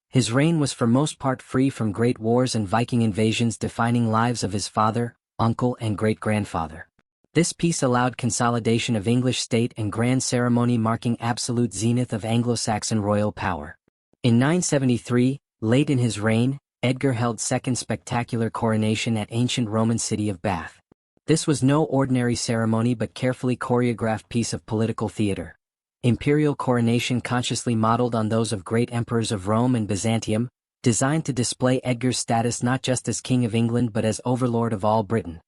His reign was for most part free from great wars and Viking invasions defining lives of his father, uncle and great-grandfather. This peace allowed consolidation of English state and grand ceremony marking absolute zenith of Anglo-Saxon royal power. In 973, late in his reign, Edgar held second spectacular coronation at ancient Roman city of Bath. This was no ordinary ceremony but carefully choreographed piece of political theater. Imperial coronation consciously modeled on those of great emperors of Rome and Byzantium, designed to display Edgar's status not just as King of England but as overlord of all Britain.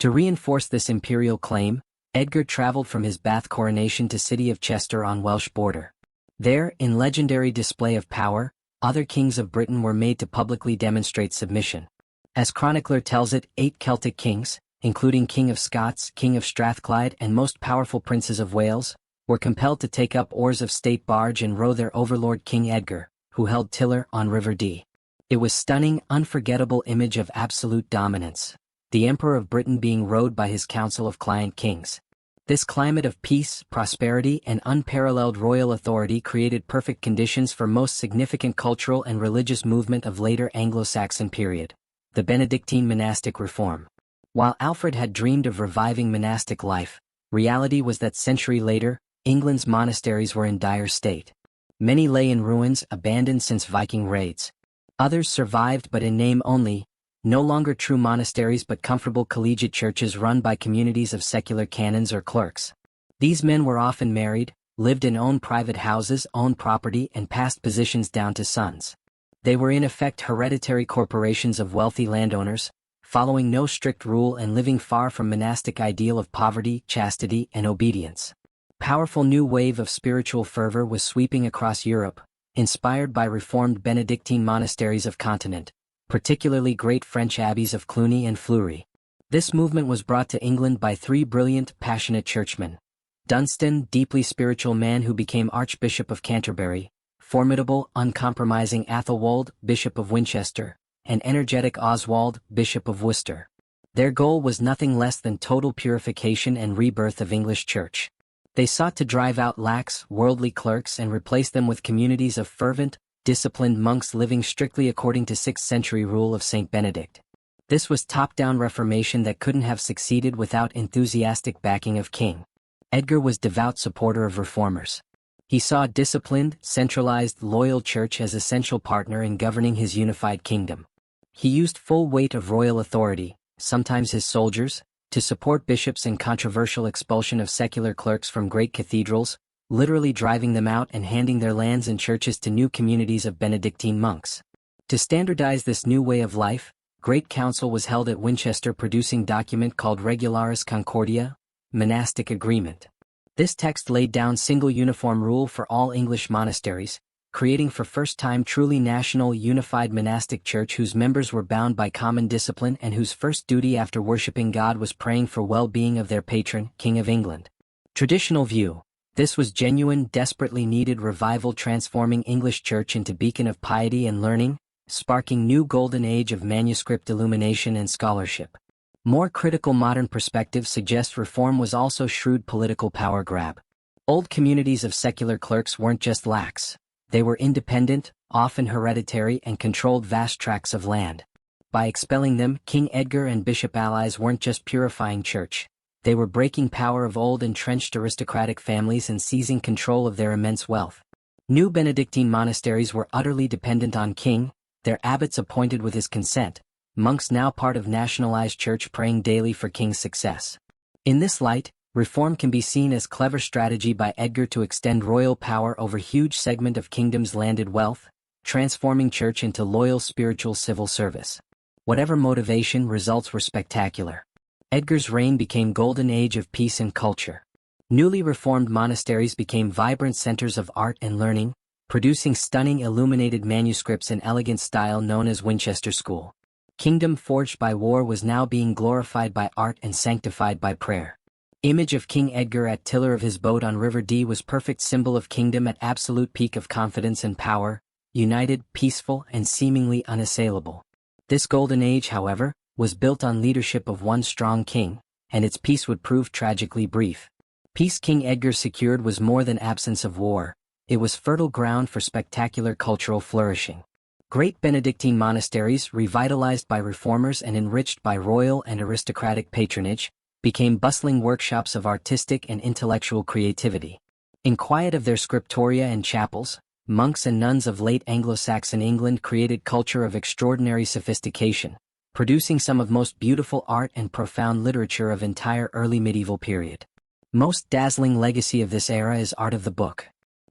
To reinforce this imperial claim, Edgar traveled from his Bath coronation to city of Chester on Welsh border. There, in legendary display of power, other kings of Britain were made to publicly demonstrate submission. As chronicler tells it, 8 Celtic kings, including King of Scots, King of Strathclyde and most powerful princes of Wales, were compelled to take up oars of state barge and row their overlord King Edgar, who held tiller on River Dee. It was stunning, unforgettable image of absolute dominance, the Emperor of Britain being rowed by his council of client kings. This climate of peace, prosperity and unparalleled royal authority created perfect conditions for most significant cultural and religious movement of later Anglo-Saxon period, the Benedictine monastic reform. While Alfred had dreamed of reviving monastic life, reality was that century later, England's monasteries were in dire state. Many lay in ruins, abandoned since Viking raids. Others survived but in name only, no longer true monasteries but comfortable collegiate churches run by communities of secular canons or clerks. These men were often married, lived in own private houses, owned property and passed positions down to sons. They were in effect hereditary corporations of wealthy landowners, following no strict rule and living far from monastic ideal of poverty, chastity and obedience. Powerful new wave of spiritual fervor was sweeping across Europe, inspired by reformed Benedictine monasteries of continent, particularly great French abbeys of Cluny and Fleury. This movement was brought to England by 3 brilliant, passionate churchmen. Dunstan, deeply spiritual man who became Archbishop of Canterbury, formidable, uncompromising Athelwold, Bishop of Winchester, and energetic Oswald, Bishop of Worcester. Their goal was nothing less than total purification and rebirth of English Church. They sought to drive out lax, worldly clerks and replace them with communities of fervent, disciplined monks living strictly according to 6th century rule of Saint Benedict. This was top-down reformation that couldn't have succeeded without enthusiastic backing of King Edgar was devout supporter of reformers. He saw a disciplined, centralized, loyal church as essential partner in governing his unified kingdom. He used full weight of royal authority, sometimes his soldiers, to support bishops in controversial expulsion of secular clerks from great cathedrals, literally driving them out and handing their lands and churches to new communities of Benedictine monks. To standardize this new way of life, great council was held at Winchester producing document called Regularis Concordia, monastic agreement. This text laid down single uniform rule for all English monasteries, creating for first time truly national unified monastic church whose members were bound by common discipline and whose first duty after worshipping God was praying for well-being of their patron, King of England. Traditional view. This was genuine, desperately needed revival transforming English church into beacon of piety and learning, sparking new golden age of manuscript illumination and scholarship. More critical modern perspective suggests reform was also shrewd political power grab. Old communities of secular clerks weren't just lax. They were independent, often hereditary and controlled vast tracts of land. By expelling them, King Edgar and bishop allies weren't just purifying church. They were breaking power of old entrenched aristocratic families and seizing control of their immense wealth. New Benedictine monasteries were utterly dependent on King, their abbots appointed with his consent, monks now part of nationalized church praying daily for King's success. In this light, reform can be seen as clever strategy by Edgar to extend royal power over huge segment of kingdom's landed wealth, transforming church into loyal spiritual civil service. Whatever motivation, results were spectacular. Edgar's reign became golden age of peace and culture. Newly reformed monasteries became vibrant centers of art and learning, producing stunning illuminated manuscripts in elegant style known as Winchester School. Kingdom forged by war was now being glorified by art and sanctified by prayer. Image of King Edgar at tiller of his boat on River Dee was perfect symbol of kingdom at absolute peak of confidence and power, united, peaceful, and seemingly unassailable. This golden age, however, was built on leadership of one strong king, and its peace would prove tragically brief. Peace King Edgar secured was more than absence of war, it was fertile ground for spectacular cultural flourishing. Great Benedictine monasteries, revitalized by reformers and enriched by royal and aristocratic patronage, became bustling workshops of artistic and intellectual creativity. In quiet of their scriptoria and chapels, monks and nuns of late Anglo-Saxon England created culture of extraordinary sophistication, producing some of most beautiful art and profound literature of entire early medieval period. Most dazzling legacy of this era is art of the book.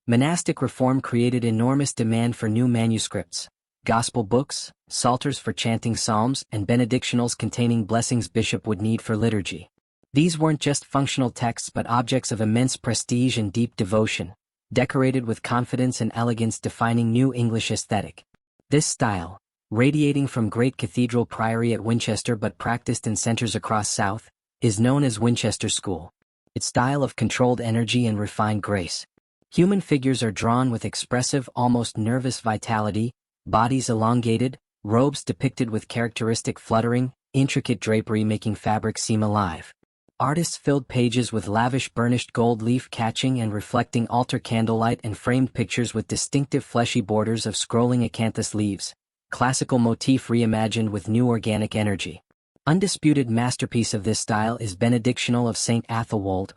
Monastic reform created enormous demand for new manuscripts, gospel books, psalters for chanting psalms, and benedictionals containing blessings bishop would need for liturgy. These weren't just functional texts but objects of immense prestige and deep devotion, decorated with confidence and elegance defining new English aesthetic. This style, radiating from great cathedral priory at Winchester but practiced in centers across South, is known as Winchester School. Its style of controlled energy and refined grace. Human figures are drawn with expressive, almost nervous vitality, bodies elongated, robes depicted with characteristic fluttering, intricate drapery making fabric seem alive. Artists filled pages with lavish burnished gold leaf catching and reflecting altar candlelight and framed pictures with distinctive fleshy borders of scrolling acanthus leaves, classical motif reimagined with new organic energy. Undisputed masterpiece of this style is Benedictional of St. Athelwold,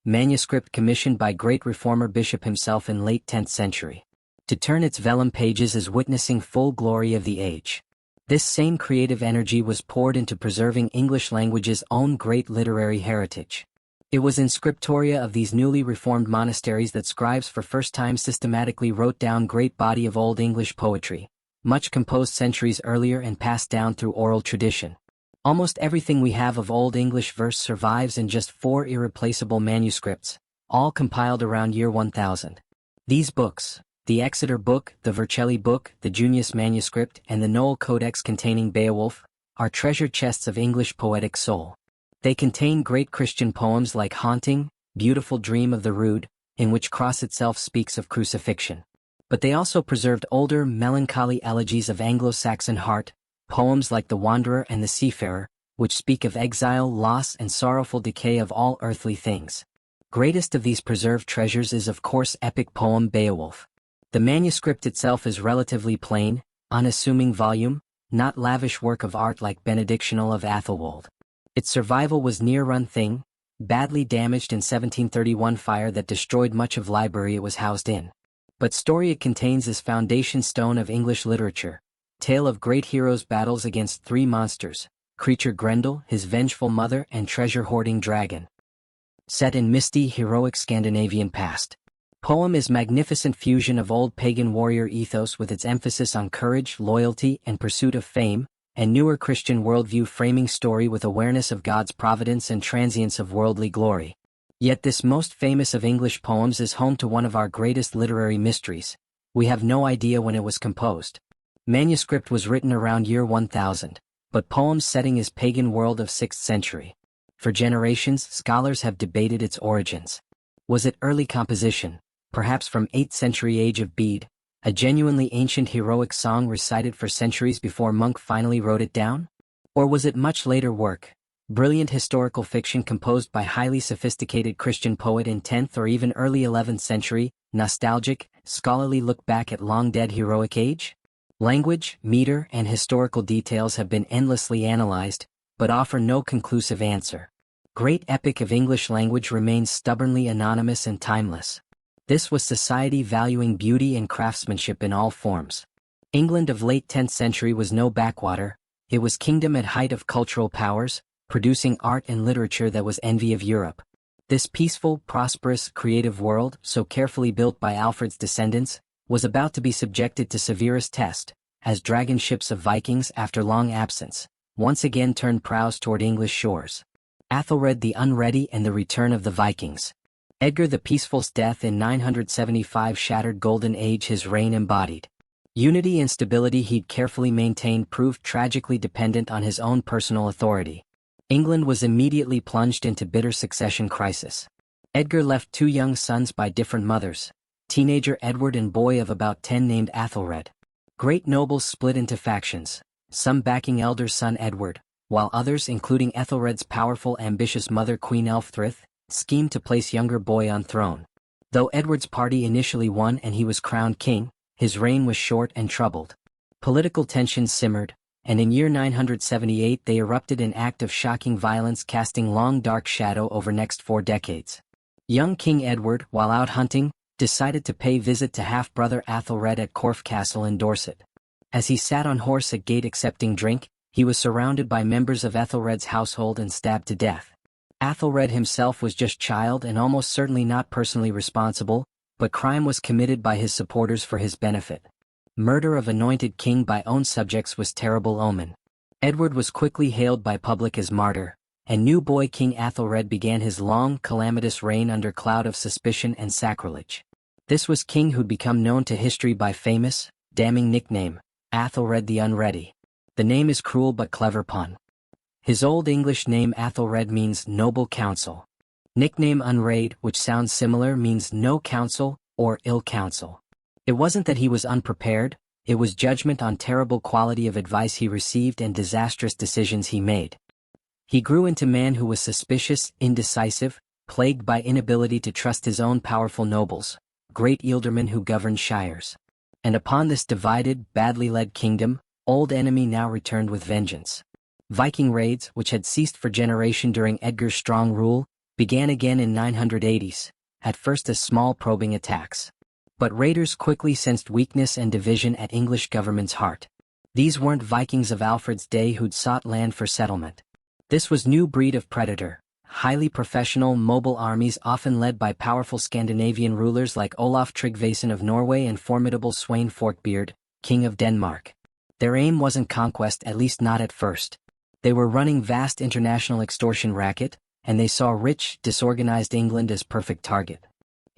manuscript commissioned by great reformer bishop himself in late 10th century. To turn its vellum pages is witnessing full glory of the age. This same creative energy was poured into preserving English language's own great literary heritage. It was in scriptoria of these newly reformed monasteries that scribes for first time systematically wrote down great body of Old English poetry, much composed centuries earlier and passed down through oral tradition. Almost everything we have of Old English verse survives in just 4 irreplaceable manuscripts, all compiled around year 1000. These books, the Exeter Book, the Vercelli Book, the Junius Manuscript, and the Noel Codex containing Beowulf, are treasure chests of English poetic soul. They contain great Christian poems like Haunting, Beautiful Dream of the Rood, in which cross itself speaks of crucifixion. But they also preserved older, melancholy elegies of Anglo-Saxon heart, poems like The Wanderer and the Seafarer, which speak of exile, loss, and sorrowful decay of all earthly things. Greatest of these preserved treasures is of course epic poem Beowulf. The manuscript itself is relatively plain, unassuming volume, not lavish work of art like Benedictional of Athelwold. Its survival was near-run thing, badly damaged in 1731 fire that destroyed much of library it was housed in. But story it contains is foundation stone of English literature, tale of great heroes' battles against 3 monsters, creature Grendel, his vengeful mother, and treasure-hoarding dragon. Set in misty, heroic Scandinavian past. Poem is magnificent fusion of old pagan warrior ethos with its emphasis on courage, loyalty, and pursuit of fame, and newer Christian worldview framing story with awareness of God's providence and transience of worldly glory. Yet this most famous of English poems is home to one of our greatest literary mysteries. We have no idea when it was composed. Manuscript was written around year 1000, but poem's setting is pagan world of 6th century. For generations, scholars have debated its origins. Was it early composition, perhaps from 8th century Age of Bede, a genuinely ancient heroic song recited for centuries before Monk finally wrote it down? Or was it much later work, brilliant historical fiction composed by highly sophisticated Christian poet in 10th or even early 11th century, nostalgic, scholarly look back at long-dead heroic age? Language, meter, and historical details have been endlessly analyzed, but offer no conclusive answer. Great epic of English language remains stubbornly anonymous and timeless. This was society valuing beauty and craftsmanship in all forms. England of late 10th century was no backwater, it was kingdom at height of cultural powers, producing art and literature that was envy of Europe. This peaceful, prosperous, creative world, so carefully built by Alfred's descendants, was about to be subjected to severest test, as dragon ships of Vikings, after long absence, once again turned prows toward English shores. Athelred the Unready and the Return of the Vikings. Edgar the Peaceful's death in 975 shattered golden age his reign embodied. Unity and stability he'd carefully maintained proved tragically dependent on his own personal authority. England was immediately plunged into bitter succession crisis. Edgar left two young sons by different mothers, teenager Edward and boy of about 10 named Athelred. Great nobles split into factions, some backing elder son Edward, while others, including Ethelred's powerful ambitious mother Queen Elfthryth, schemed to place younger boy on throne. Though Edward's party initially won and he was crowned king, his reign was short and troubled. Political tensions simmered, and in year 978 they erupted in act of shocking violence, casting long dark shadow over next 4 decades. Young King Edward, while out hunting, decided to pay visit to half-brother Athelred at Corfe Castle in Dorset. As he sat on horse at gate accepting drink, he was surrounded by members of Ethelred's household and stabbed to death. Athelred himself was just child and almost certainly not personally responsible, but crime was committed by his supporters for his benefit. Murder of anointed king by own subjects was terrible omen. Edward was quickly hailed by public as martyr, and new boy King Athelred began his long, calamitous reign under cloud of suspicion and sacrilege. This was king who'd become known to history by famous, damning nickname, Athelred the Unready. The name is cruel but clever pun. His Old English name Athelred means noble counsel. Nickname Unread, which sounds similar, means no counsel or ill counsel. It wasn't that he was unprepared, it was judgment on terrible quality of advice he received and disastrous decisions he made. He grew into man who was suspicious, indecisive, plagued by inability to trust his own powerful nobles, great ealdormen who governed shires. And upon this divided, badly led kingdom, old enemy now returned with vengeance. Viking raids, which had ceased for generation during Edgar's strong rule, began again in 980s, at first as small probing attacks. But raiders quickly sensed weakness and division at English government's heart. These weren't Vikings of Alfred's day who'd sought land for settlement. This was new breed of predator, highly professional mobile armies often led by powerful Scandinavian rulers like Olaf Tryggvason of Norway and formidable Sweyn Forkbeard, king of Denmark. Their aim wasn't conquest, at least not at first. They were running vast international extortion racket, and they saw rich, disorganized England as perfect target.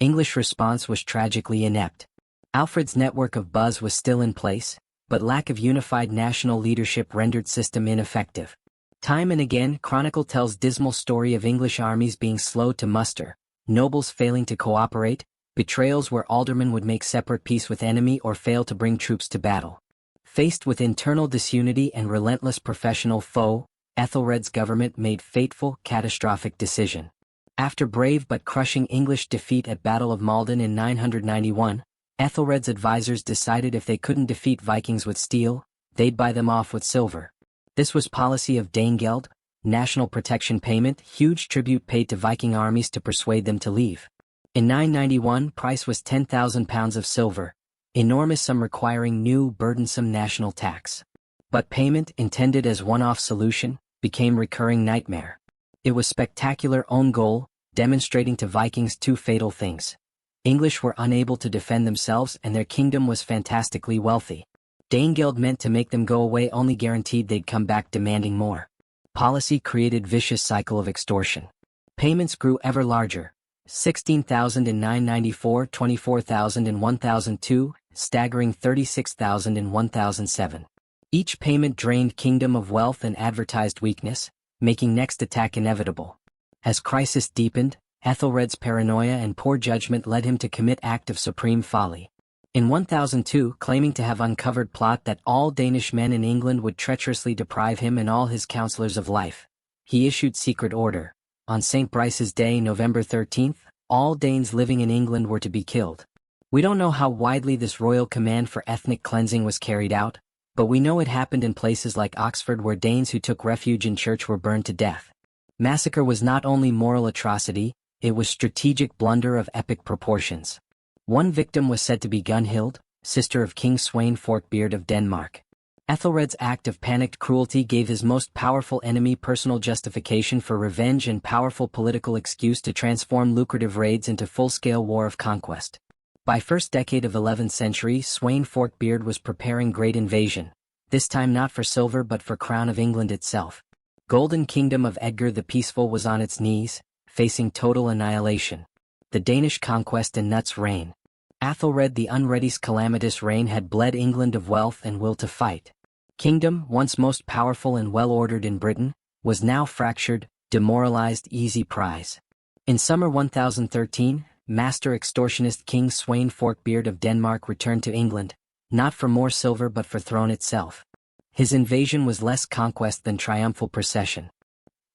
English response was tragically inept. Alfred's network of buzz was still in place, but lack of unified national leadership rendered system ineffective. Time and again, Chronicle tells dismal story of English armies being slow to muster, nobles failing to cooperate, betrayals where aldermen would make separate peace with enemy or fail to bring troops to battle. Faced with internal disunity and relentless professional foe, Ethelred's government made fateful, catastrophic decision. After brave but crushing English defeat at Battle of Maldon in 991, Ethelred's advisors decided if they couldn't defeat Vikings with steel, they'd buy them off with silver. This was policy of Danegeld, national protection payment, huge tribute paid to Viking armies to persuade them to leave. In 991, price was 10,000 pounds of silver, enormous sum requiring new, burdensome national tax. But payment, intended as one-off solution, became recurring nightmare. It was spectacular own goal, demonstrating to Vikings two fatal things. English were unable to defend themselves and their kingdom was fantastically wealthy. Danegeld meant to make them go away, only guaranteed they'd come back demanding more. Policy created vicious cycle of extortion. Payments grew ever larger. 16,000 in 994, 24,000 in 1002, staggering 36,000 in 1007. Each payment drained kingdom of wealth and advertised weakness, making next attack inevitable. As crisis deepened, Ethelred's paranoia and poor judgment led him to commit act of supreme folly. In 1002, claiming to have uncovered plot that all Danish men in England would treacherously deprive him and all his counselors of life, he issued secret order. On St. Brice's Day, November 13th, all Danes living in England were to be killed. We don't know how widely this royal command for ethnic cleansing was carried out, but we know it happened in places like Oxford where Danes who took refuge in church were burned to death. Massacre was not only moral atrocity, it was strategic blunder of epic proportions. One victim was said to be Gunhild, sister of King Sweyn Forkbeard of Denmark. Ethelred's act of panicked cruelty gave his most powerful enemy personal justification for revenge and powerful political excuse to transform lucrative raids into full-scale war of conquest. By first decade of 11th century, Sweyn Forkbeard was preparing great invasion, this time not for silver but for crown of England itself. Golden Kingdom of Edgar the Peaceful was on its knees, facing total annihilation. The Danish conquest and Knut's reign. Athelred the Unready's calamitous reign had bled England of wealth and will to fight. Kingdom, once most powerful and well-ordered in Britain, was now fractured, demoralized, easy prize. In summer 1013, master extortionist King Sweyn Forkbeard of Denmark returned to England, not for more silver but for throne itself. His invasion was less conquest than triumphal procession.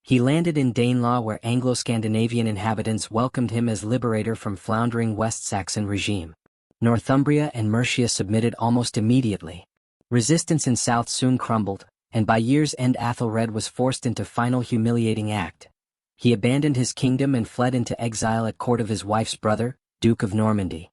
He landed in Danelaw where Anglo-Scandinavian inhabitants welcomed him as liberator from floundering West Saxon regime. Northumbria and Mercia submitted almost immediately. Resistance in south soon crumbled, and by year's end Athelred was forced into final humiliating act. He abandoned his kingdom and fled into exile at court of his wife's brother, Duke of Normandy.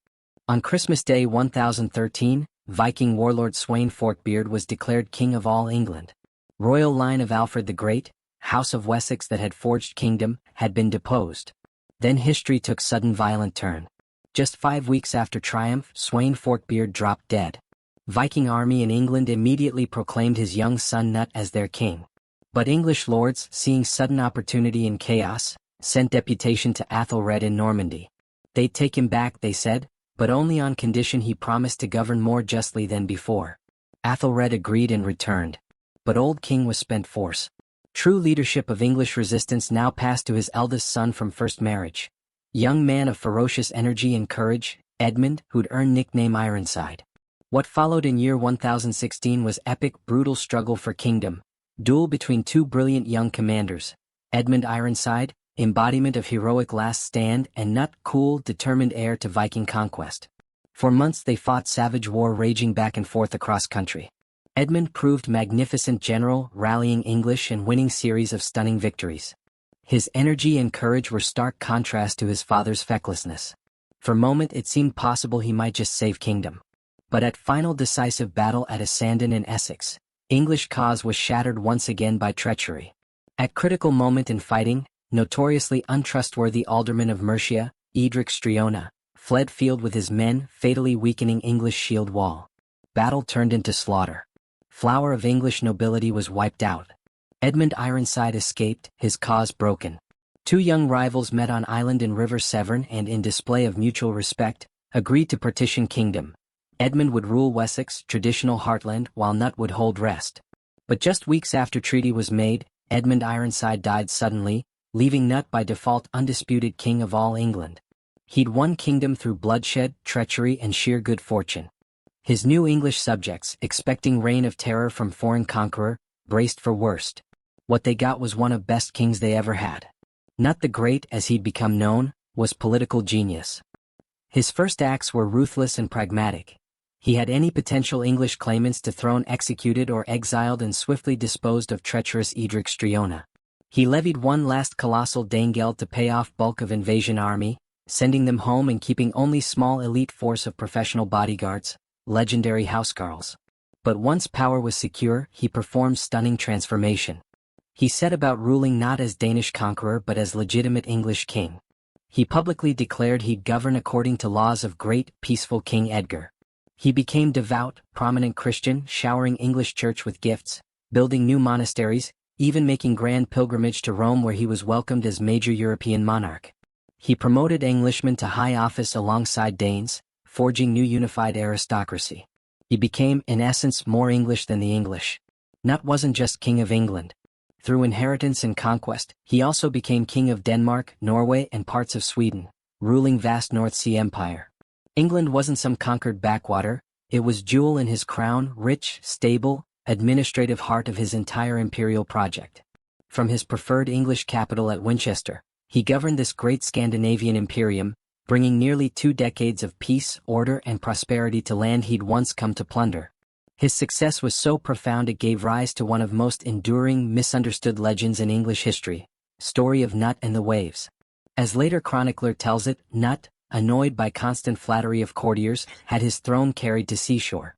On Christmas Day 1013, Viking warlord Sweyn Forkbeard was declared king of all England. Royal line of Alfred the Great, House of Wessex that had forged kingdom, had been deposed. Then history took sudden violent turn. Just 5 weeks after triumph, Sweyn Forkbeard dropped dead. Viking army in England immediately proclaimed his young son Nut as their king. But English lords, seeing sudden opportunity in chaos, sent deputation to Athelred in Normandy. They'd take him back, they said, but only on condition he promised to govern more justly than before. Athelred agreed and returned. But old king was spent force. True leadership of English resistance now passed to his eldest son from first marriage. Young man of ferocious energy and courage, Edmund, who'd earned nickname Ironside. What followed in year 1016 was epic, brutal struggle for kingdom. Duel between two brilliant young commanders. Edmund Ironside, embodiment of heroic last stand, and Nut, cool, determined heir to Viking conquest. For months they fought savage war raging back and forth across country. Edmund proved magnificent general, rallying English and winning series of stunning victories. His energy and courage were stark contrast to his father's fecklessness. For a moment it seemed possible he might just save kingdom. But at final decisive battle at Essendon in Essex, English cause was shattered once again by treachery. At critical moment in fighting, notoriously untrustworthy alderman of Mercia, Edric Striona, fled field with his men, fatally weakening English shield wall. Battle turned into slaughter. Flower of English nobility was wiped out. Edmund Ironside escaped, his cause broken. Two young rivals met on island in River Severn and in display of mutual respect, agreed to partition kingdom. Edmund would rule Wessex, traditional heartland, while Nut would hold rest. But just weeks after treaty was made, Edmund Ironside died suddenly, leaving Nut by default undisputed king of all England. He'd won kingdom through bloodshed, treachery and sheer good fortune. His new English subjects, expecting reign of terror from foreign conqueror, braced for worst. What they got was one of best kings they ever had. Nut the Great, as he'd become known, was political genius. His first acts were ruthless and pragmatic. He had any potential English claimants to throne executed or exiled and swiftly disposed of treacherous Edric Striona. He levied one last colossal Danegeld to pay off bulk of invasion army, sending them home and keeping only small elite force of professional bodyguards, legendary housecarls. But once power was secure, he performed stunning transformation. He set about ruling not as Danish conqueror but as legitimate English king. He publicly declared he'd govern according to laws of great, peaceful King Edgar. He became devout, prominent Christian, showering English church with gifts, building new monasteries, even making grand pilgrimage to Rome where he was welcomed as major European monarch. He promoted Englishmen to high office alongside Danes, forging new unified aristocracy. He became, in essence, more English than the English. Nut wasn't just king of England. Through inheritance and conquest, he also became king of Denmark, Norway and parts of Sweden, ruling vast North Sea Empire. England wasn't some conquered backwater, it was jewel in his crown, rich, stable, administrative heart of his entire imperial project. From his preferred English capital at Winchester, he governed this great Scandinavian imperium, bringing nearly 2 decades of peace, order and prosperity to land he'd once come to plunder. His success was so profound it gave rise to one of most enduring, misunderstood legends in English history, story of Nut and the Waves. As later chronicler tells it, Nut, annoyed by constant flattery of courtiers, had his throne carried to seashore.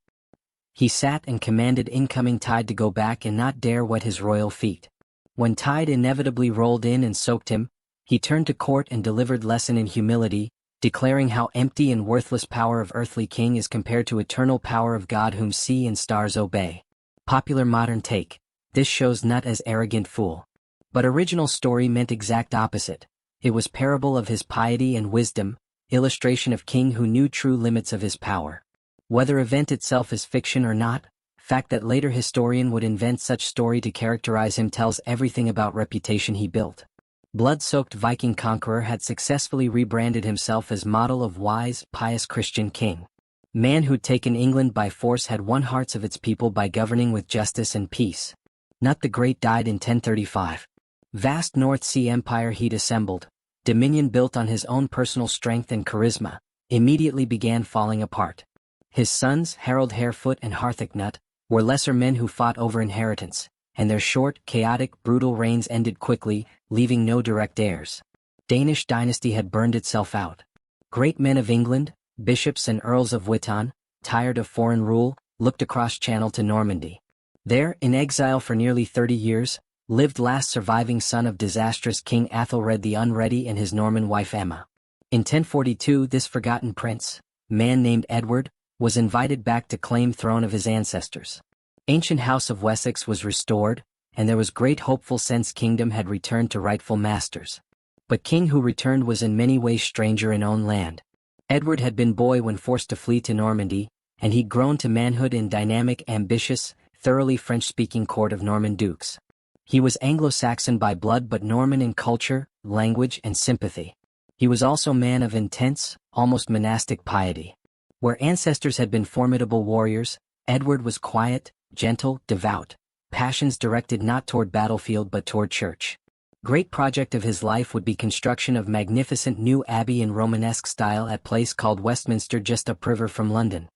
He sat and commanded incoming tide to go back and not dare wet his royal feet. When tide inevitably rolled in and soaked him, he turned to court and delivered lesson in humility, declaring how empty and worthless power of earthly king is compared to eternal power of God whom sea and stars obey. Popular modern take. This shows Nut as arrogant fool. But original story meant exact opposite. It was parable of his piety and wisdom, illustration of king who knew true limits of his power. Whether event itself is fiction or not, Fact that later historian would invent such story to characterize him tells everything about reputation he built. Blood-soaked Viking conqueror had successfully rebranded himself as model of wise, pious Christian king. Man who'd taken England by force had won hearts of its people by governing with justice and peace. Knut the Great died in 1035. Vast North Sea empire he'd assembled, dominion built on his own personal strength and charisma, immediately began falling apart. His sons, Harold Harefoot and Harthacnut, were lesser men who fought over inheritance, and their short, chaotic, brutal reigns ended quickly, leaving no direct heirs. Danish dynasty had burned itself out. Great men of England, bishops and earls of Witan, tired of foreign rule, looked across channel to Normandy. There, in exile for nearly 30 years, lived last surviving son of disastrous King Athelred the Unready and his Norman wife Emma. In 1042 this forgotten prince, man named Edward, was invited back to claim throne of his ancestors. Ancient House of Wessex was restored, and there was great hopeful sense kingdom had returned to rightful masters. But king who returned was in many ways stranger in own land. Edward had been boy when forced to flee to Normandy, and he'd grown to manhood in dynamic, ambitious, thoroughly French-speaking court of Norman dukes. He was Anglo Saxon by blood but Norman in culture, language and sympathy. He was also man of intense, almost monastic piety. Where ancestors had been formidable warriors, Edward was quiet, gentle, devout, passions directed not toward battlefield but toward church. Great project of his life would be construction of magnificent new abbey in Romanesque style at place called Westminster just upriver from London.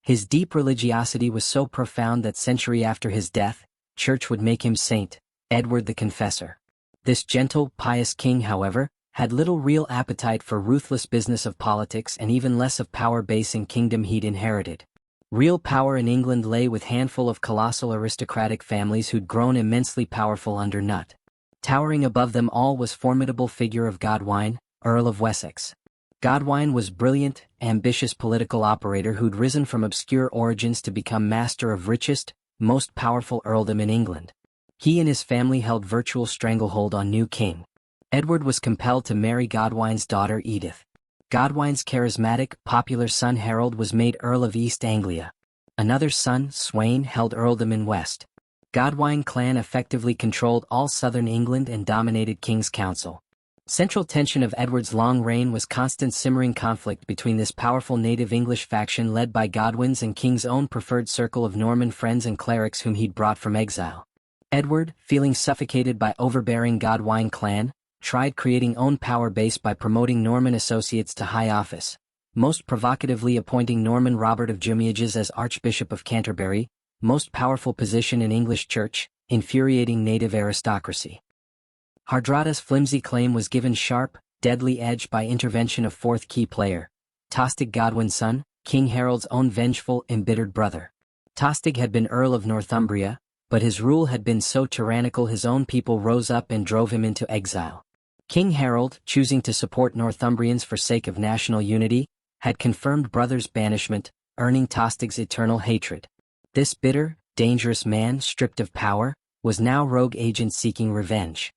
His deep religiosity was so profound that century after his death, church would make him Saint Edward the Confessor. This gentle, pious king, however, had little real appetite for ruthless business of politics and even less of power base in kingdom he'd inherited. Real power in England lay with handful of colossal aristocratic families who'd grown immensely powerful under Knut. Towering above them all was formidable figure of Godwine, Earl of Wessex. Godwine was brilliant, ambitious political operator who'd risen from obscure origins to become master of richest, most powerful earldom in England. He and his family held virtual stranglehold on new king. Edward was compelled to marry Godwine's daughter Edith. Godwine's charismatic, popular son Harold was made Earl of East Anglia. Another son, Sweyn, held earldom in West. Godwine clan effectively controlled all southern England and dominated King's Council. Central tension of Edward's long reign was constant simmering conflict between this powerful native English faction led by Godwin's and King's own preferred circle of Norman friends and clerics whom he'd brought from exile. Edward, feeling suffocated by overbearing Godwine clan, tried creating own power base by promoting Norman associates to high office, most provocatively appointing Norman Robert of Jumiages as Archbishop of Canterbury, most powerful position in English church, infuriating native aristocracy. Hardrada's flimsy claim was given sharp, deadly edge by intervention of fourth key player, Tostig Godwin's son, King Harold's own vengeful, embittered brother. Tostig had been Earl of Northumbria, but his rule had been so tyrannical his own people rose up and drove him into exile. King Harold, choosing to support Northumbrians for sake of national unity, had confirmed brothers' banishment, earning Tostig's eternal hatred. This bitter, dangerous man, stripped of power, was now rogue agent seeking revenge.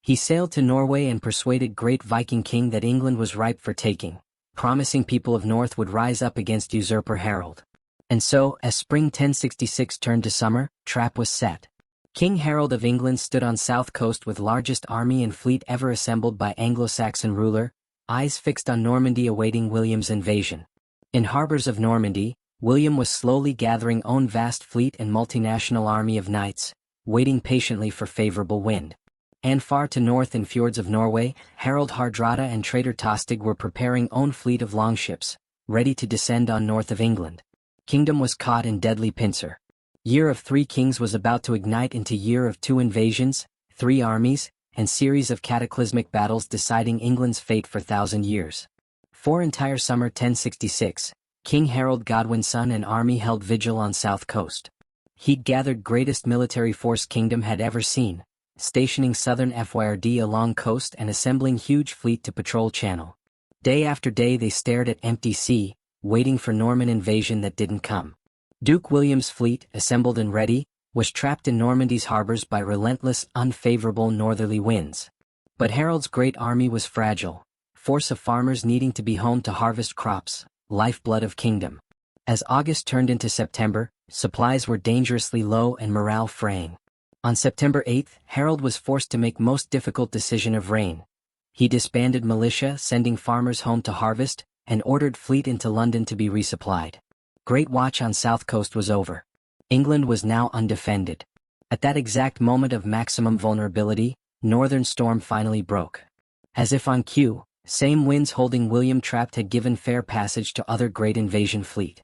He sailed to Norway and persuaded great Viking king that England was ripe for taking, promising people of North would rise up against usurper Harold. And so, as spring 1066 turned to summer, trap was set. King Harold of England stood on south coast with largest army and fleet ever assembled by Anglo-Saxon ruler, eyes fixed on Normandy awaiting William's invasion. In harbors of Normandy, William was slowly gathering own vast fleet and multinational army of knights, waiting patiently for favorable wind. And far to north in fjords of Norway, Harald Hardrada and traitor Tostig were preparing own fleet of longships, ready to descend on north of England. Kingdom was caught in deadly pincer. Year of 3 kings was about to ignite into year of 2 invasions, 3 armies, and series of cataclysmic battles deciding England's fate for 1,000 years. For entire summer 1066, King Harold Godwin's son and army held vigil on south coast. He'd gathered greatest military force kingdom had ever seen, stationing southern FYRD along coast and assembling huge fleet to patrol channel. Day after day they stared at empty sea, waiting for Norman invasion that didn't come. Duke William's fleet, assembled and ready, was trapped in Normandy's harbors by relentless, unfavorable northerly winds. But Harold's great army was fragile, force of farmers needing to be home to harvest crops, lifeblood of kingdom. As August turned into September, Supplies were dangerously low and morale fraying. On September 8, Harold was forced to make most difficult decision of reign. He disbanded militia, sending farmers home to harvest, and ordered fleet into London to be resupplied. Great watch on south coast was over. England was now undefended. At that exact moment of maximum vulnerability, northern storm finally broke. As if on cue, same winds holding William trapped had given fair passage to other great invasion fleet.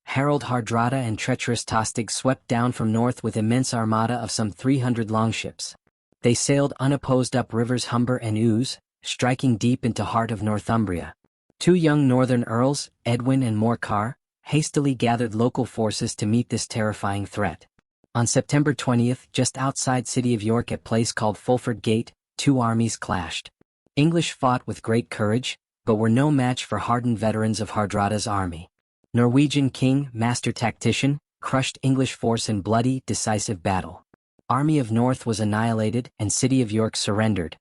Harold Hardrada and treacherous Tostig swept down from north with immense armada of some 300 longships. They sailed unopposed up rivers Humber and Ouse, striking deep into heart of Northumbria. Two young northern earls, Edwin and Morcar, hastily gathered local forces to meet this terrifying threat. On September 20th, just outside city of York at place called Fulford Gate, two armies clashed. English fought with great courage, but were no match for hardened veterans of Hardrada's army. Norwegian king, master tactician, crushed English force in bloody, decisive battle. Army of North was annihilated and city of York surrendered.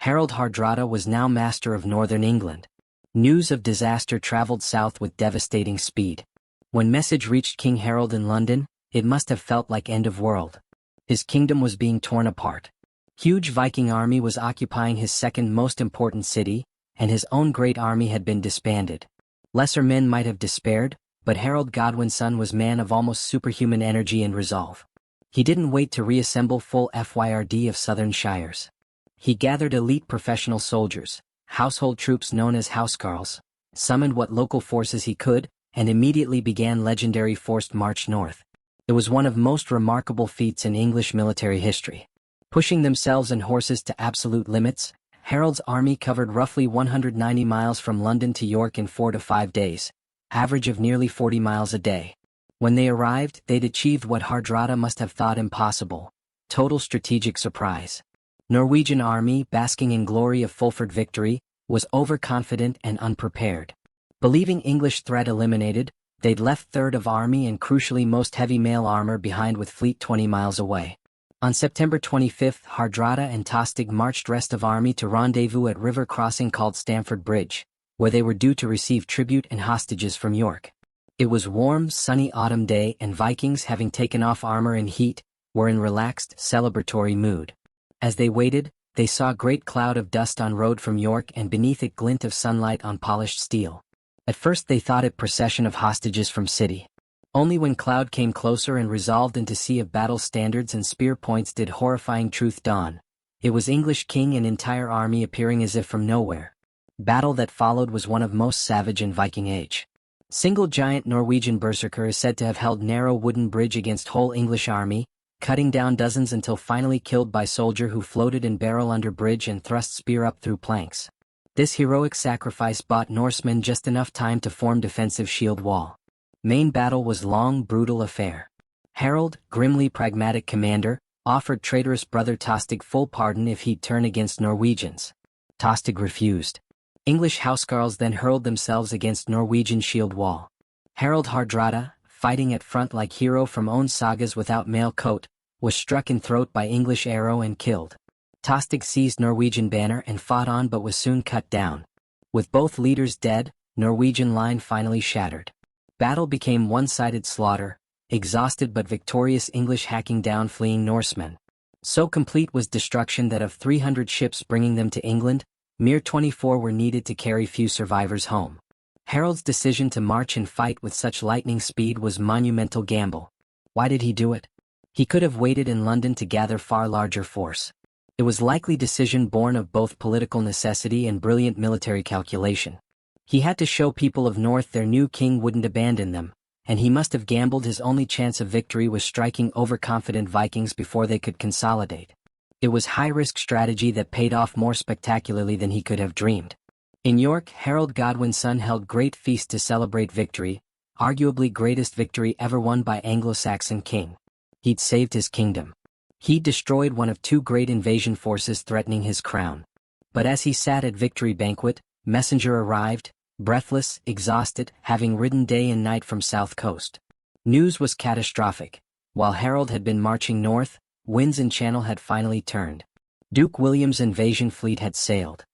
Harold Hardrada was now master of northern England. News of disaster traveled south with devastating speed. When message reached King Harold in London, it must have felt like end of world. His kingdom was being torn apart. Huge Viking army was occupying his second most important city, and his own great army had been disbanded. Lesser men might have despaired, but Harold Godwin's son was man of almost superhuman energy and resolve. He didn't wait to reassemble full FYRD of southern shires. He gathered elite professional soldiers, household troops known as housecarls, summoned what local forces he could, and immediately began legendary forced march north. It was one of most remarkable feats in English military history. Pushing themselves and horses to absolute limits, Harold's army covered roughly 190 miles from London to York in 4 to 5 days, average of nearly 40 miles a day. When they arrived, they'd achieved what Hardrada must have thought impossible: total strategic surprise. Norwegian army, basking in glory of Fulford victory, was overconfident and unprepared. Believing English threat eliminated, they'd left third of army and crucially most heavy mail armor behind with fleet 20 miles away. On September 25, Hardrada and Tostig marched rest of army to rendezvous at river crossing called Stamford Bridge, where they were due to receive tribute and hostages from York. It was warm, sunny autumn day, and Vikings, having taken off armor and heat, were in relaxed, celebratory mood. As they waited, they saw a great cloud of dust on road from York and beneath it glint of sunlight on polished steel. At first they thought it procession of hostages from city. Only when cloud came closer and resolved into sea of battle standards and spear points did horrifying truth dawn. It was English king and entire army appearing as if from nowhere. Battle that followed was one of most savage in Viking age. Single giant Norwegian berserker is said to have held narrow wooden bridge against whole English army, cutting down dozens until finally killed by soldier who floated in barrel under bridge and thrust spear up through planks. This heroic sacrifice bought Norsemen just enough time to form defensive shield wall. Main battle was long, brutal affair. Harold, grimly pragmatic commander, offered traitorous brother Tostig full pardon if he'd turn against Norwegians. Tostig refused. English housecarls then hurled themselves against Norwegian shield wall. Harold Hardrada, fighting at front like hero from own sagas without mail coat, was struck in throat by English arrow and killed. Tostig seized Norwegian banner and fought on but was soon cut down. With both leaders dead, Norwegian line finally shattered. Battle became one-sided slaughter, exhausted but victorious English hacking down fleeing Norsemen. So complete was destruction that of 300 ships bringing them to England, mere 24 were needed to carry few survivors home. Harold's decision to march and fight with such lightning speed was monumental gamble. Why did he do it? He could have waited in London to gather far larger force. It was likely decision born of both political necessity and brilliant military calculation. He had to show people of North their new king wouldn't abandon them, and he must have gambled his only chance of victory was striking overconfident Vikings before they could consolidate. It was high-risk strategy that paid off more spectacularly than he could have dreamed. In York, Harold Godwin's son held great feast to celebrate victory, arguably greatest victory ever won by Anglo Saxon king. He'd saved his kingdom. He'd destroyed one of two great invasion forces threatening his crown. But as he sat at victory banquet, messenger arrived, breathless, exhausted, having ridden day and night from south coast. News was catastrophic. While Harold had been marching north, winds in Channel had finally turned. Duke William's invasion fleet had sailed.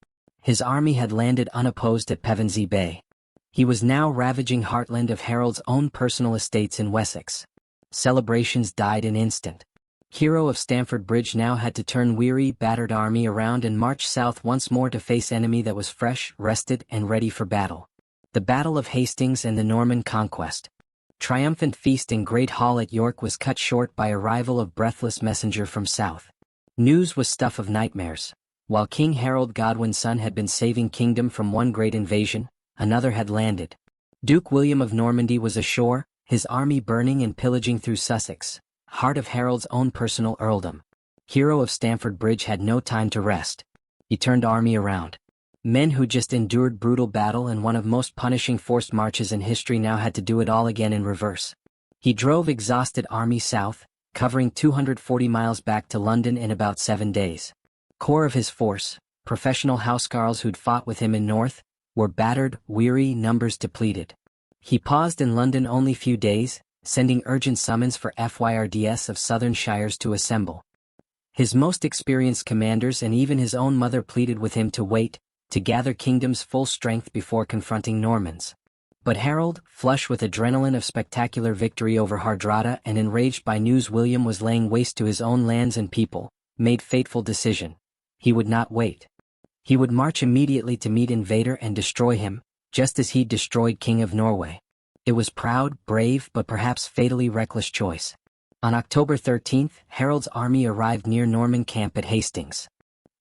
His army had landed unopposed at Pevensey Bay. He was now ravaging heartland of Harold's own personal estates in Wessex. Celebrations died an instant. Hero of Stamford Bridge now had to turn weary, battered army around and march south once more to face enemy that was fresh, rested, and ready for battle. The Battle of Hastings and the Norman Conquest. Triumphant feast in Great Hall at York was cut short by arrival of breathless messenger from south. News was stuff of nightmares. While King Harold Godwin's son had been saving kingdom from one great invasion, another had landed. Duke William of Normandy was ashore, his army burning and pillaging through Sussex, heart of Harold's own personal earldom. Hero of Stamford Bridge had no time to rest. He turned army around. Men who just endured brutal battle and one of most punishing forced marches in history now had to do it all again in reverse. He drove exhausted army south, covering 240 miles back to London in about 7 days. Core of his force, professional housecarls who'd fought with him in North, were battered, weary, numbers depleted. He paused in London only few days, sending urgent summons for FYRDS of southern shires to assemble. His most experienced commanders and even his own mother pleaded with him to wait, to gather kingdom's full strength before confronting Normans. But Harold, flush with adrenaline of spectacular victory over Hardrada and enraged by news William was laying waste to his own lands and people, made fateful decision. He would not wait. He would march immediately to meet invader and destroy him, just as he'd destroyed King of Norway. It was proud, brave, but perhaps fatally reckless choice. On October 13th, Harold's army arrived near Norman camp at Hastings.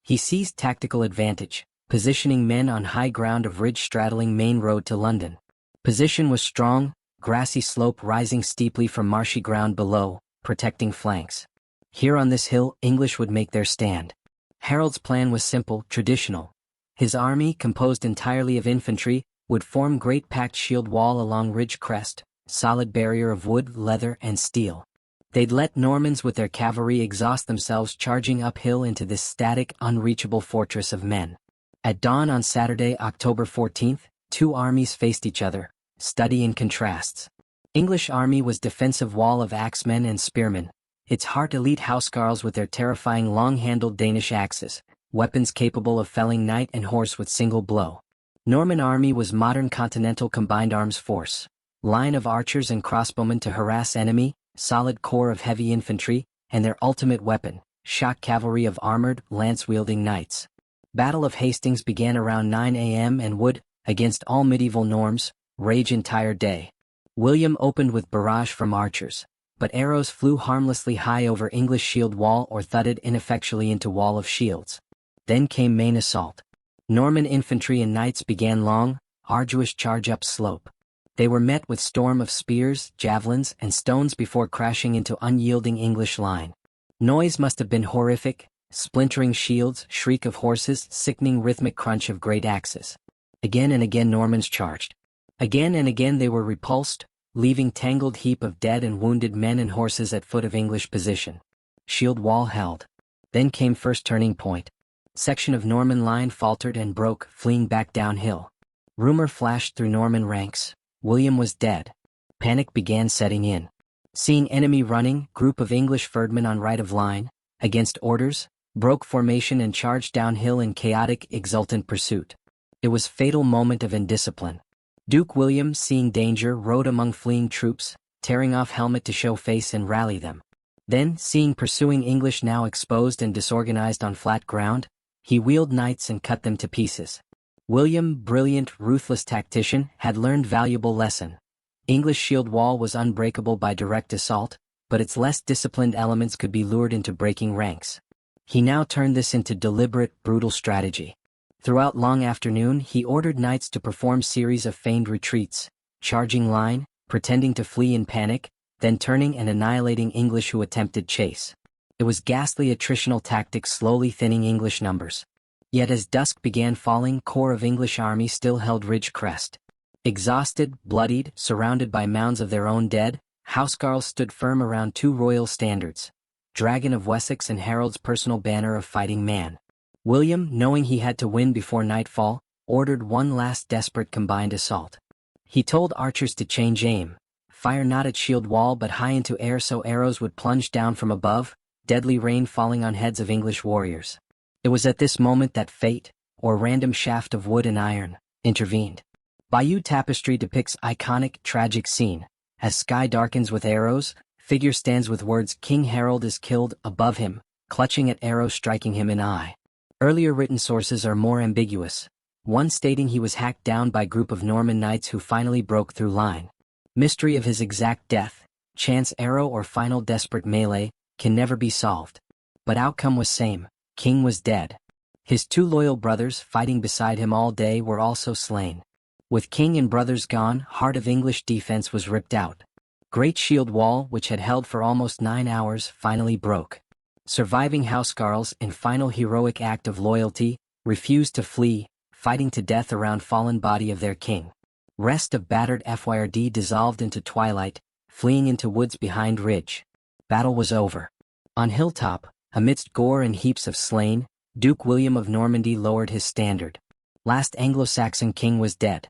He seized tactical advantage, positioning men on high ground of ridge straddling main road to London. Position was strong, grassy slope rising steeply from marshy ground below, protecting flanks. Here on this hill, English would make their stand. Harold's plan was simple, traditional. His army, composed entirely of infantry, would form great packed shield wall along ridge crest, solid barrier of wood, leather, and steel. They'd let Normans with their cavalry exhaust themselves charging uphill into this static, unreachable fortress of men. At dawn on Saturday, October 14th, two armies faced each other, studying contrasts. English army was defensive wall of axemen and spearmen, its heart elite housecarls with their terrifying long-handled Danish axes, weapons capable of felling knight and horse with single blow. Norman army was modern continental combined arms force, line of archers and crossbowmen to harass enemy, solid core of heavy infantry, and their ultimate weapon, shock cavalry of armored, lance-wielding knights. Battle of Hastings began around 9 a.m. and would, against all medieval norms, rage entire day. William opened with barrage from archers, but arrows flew harmlessly high over English shield wall or thudded ineffectually into wall of shields. Then came main assault. Norman infantry and knights began long, arduous charge up slope. They were met with storm of spears, javelins, and stones before crashing into unyielding English line. Noise must have been horrific, splintering shields, shriek of horses, sickening rhythmic crunch of great axes. Again and again Normans charged. Again and again they were repulsed, leaving tangled heap of dead and wounded men and horses at foot of English position. Shield wall held. Then came first turning point. Section of Norman line faltered and broke, fleeing back downhill. Rumor flashed through Norman ranks. William was dead. Panic began setting in. Seeing enemy running, group of English ferdmen on right of line, against orders, broke formation and charged downhill in chaotic, exultant pursuit. It was fatal moment of indiscipline. Duke William, seeing danger, rode among fleeing troops, tearing off helmet to show face and rally them. Then, seeing pursuing English now exposed and disorganized on flat ground, he wheeled knights and cut them to pieces. William, brilliant, ruthless tactician, had learned valuable lesson. English shield wall was unbreakable by direct assault, but its less disciplined elements could be lured into breaking ranks. He now turned this into deliberate, brutal strategy. Throughout long afternoon he ordered knights to perform series of feigned retreats, charging line, pretending to flee in panic, then turning and annihilating English who attempted chase. It was ghastly attritional tactics slowly thinning English numbers. Yet as dusk began falling, core of English army still held ridge crest. Exhausted, bloodied, surrounded by mounds of their own dead, housecarls stood firm around two royal standards, Dragon of Wessex and Harold's personal banner of fighting man. William, knowing he had to win before nightfall, ordered one last desperate combined assault. He told archers to change aim, fire not at shield wall but high into air so arrows would plunge down from above, deadly rain falling on heads of English warriors. It was at this moment that fate, or random shaft of wood and iron, intervened. Bayeux tapestry depicts iconic, tragic scene. As sky darkens with arrows, figure stands with words "King Harold is killed" above him, clutching at arrow striking him in eye. Earlier written sources are more ambiguous, one stating he was hacked down by group of Norman knights who finally broke through line. Mystery of his exact death, chance arrow or final desperate melee, can never be solved. But outcome was same, King was dead. His two loyal brothers fighting beside him all day were also slain. With King and brothers gone, heart of English defense was ripped out. Great shield wall, which had held for almost 9 hours, finally broke. Surviving housecarls, in final heroic act of loyalty, refused to flee, fighting to death around fallen body of their king. Rest of battered FYRD dissolved into twilight, fleeing into woods behind ridge. Battle was over. On hilltop, amidst gore and heaps of slain, Duke William of Normandy lowered his standard. Last Anglo-Saxon king was dead.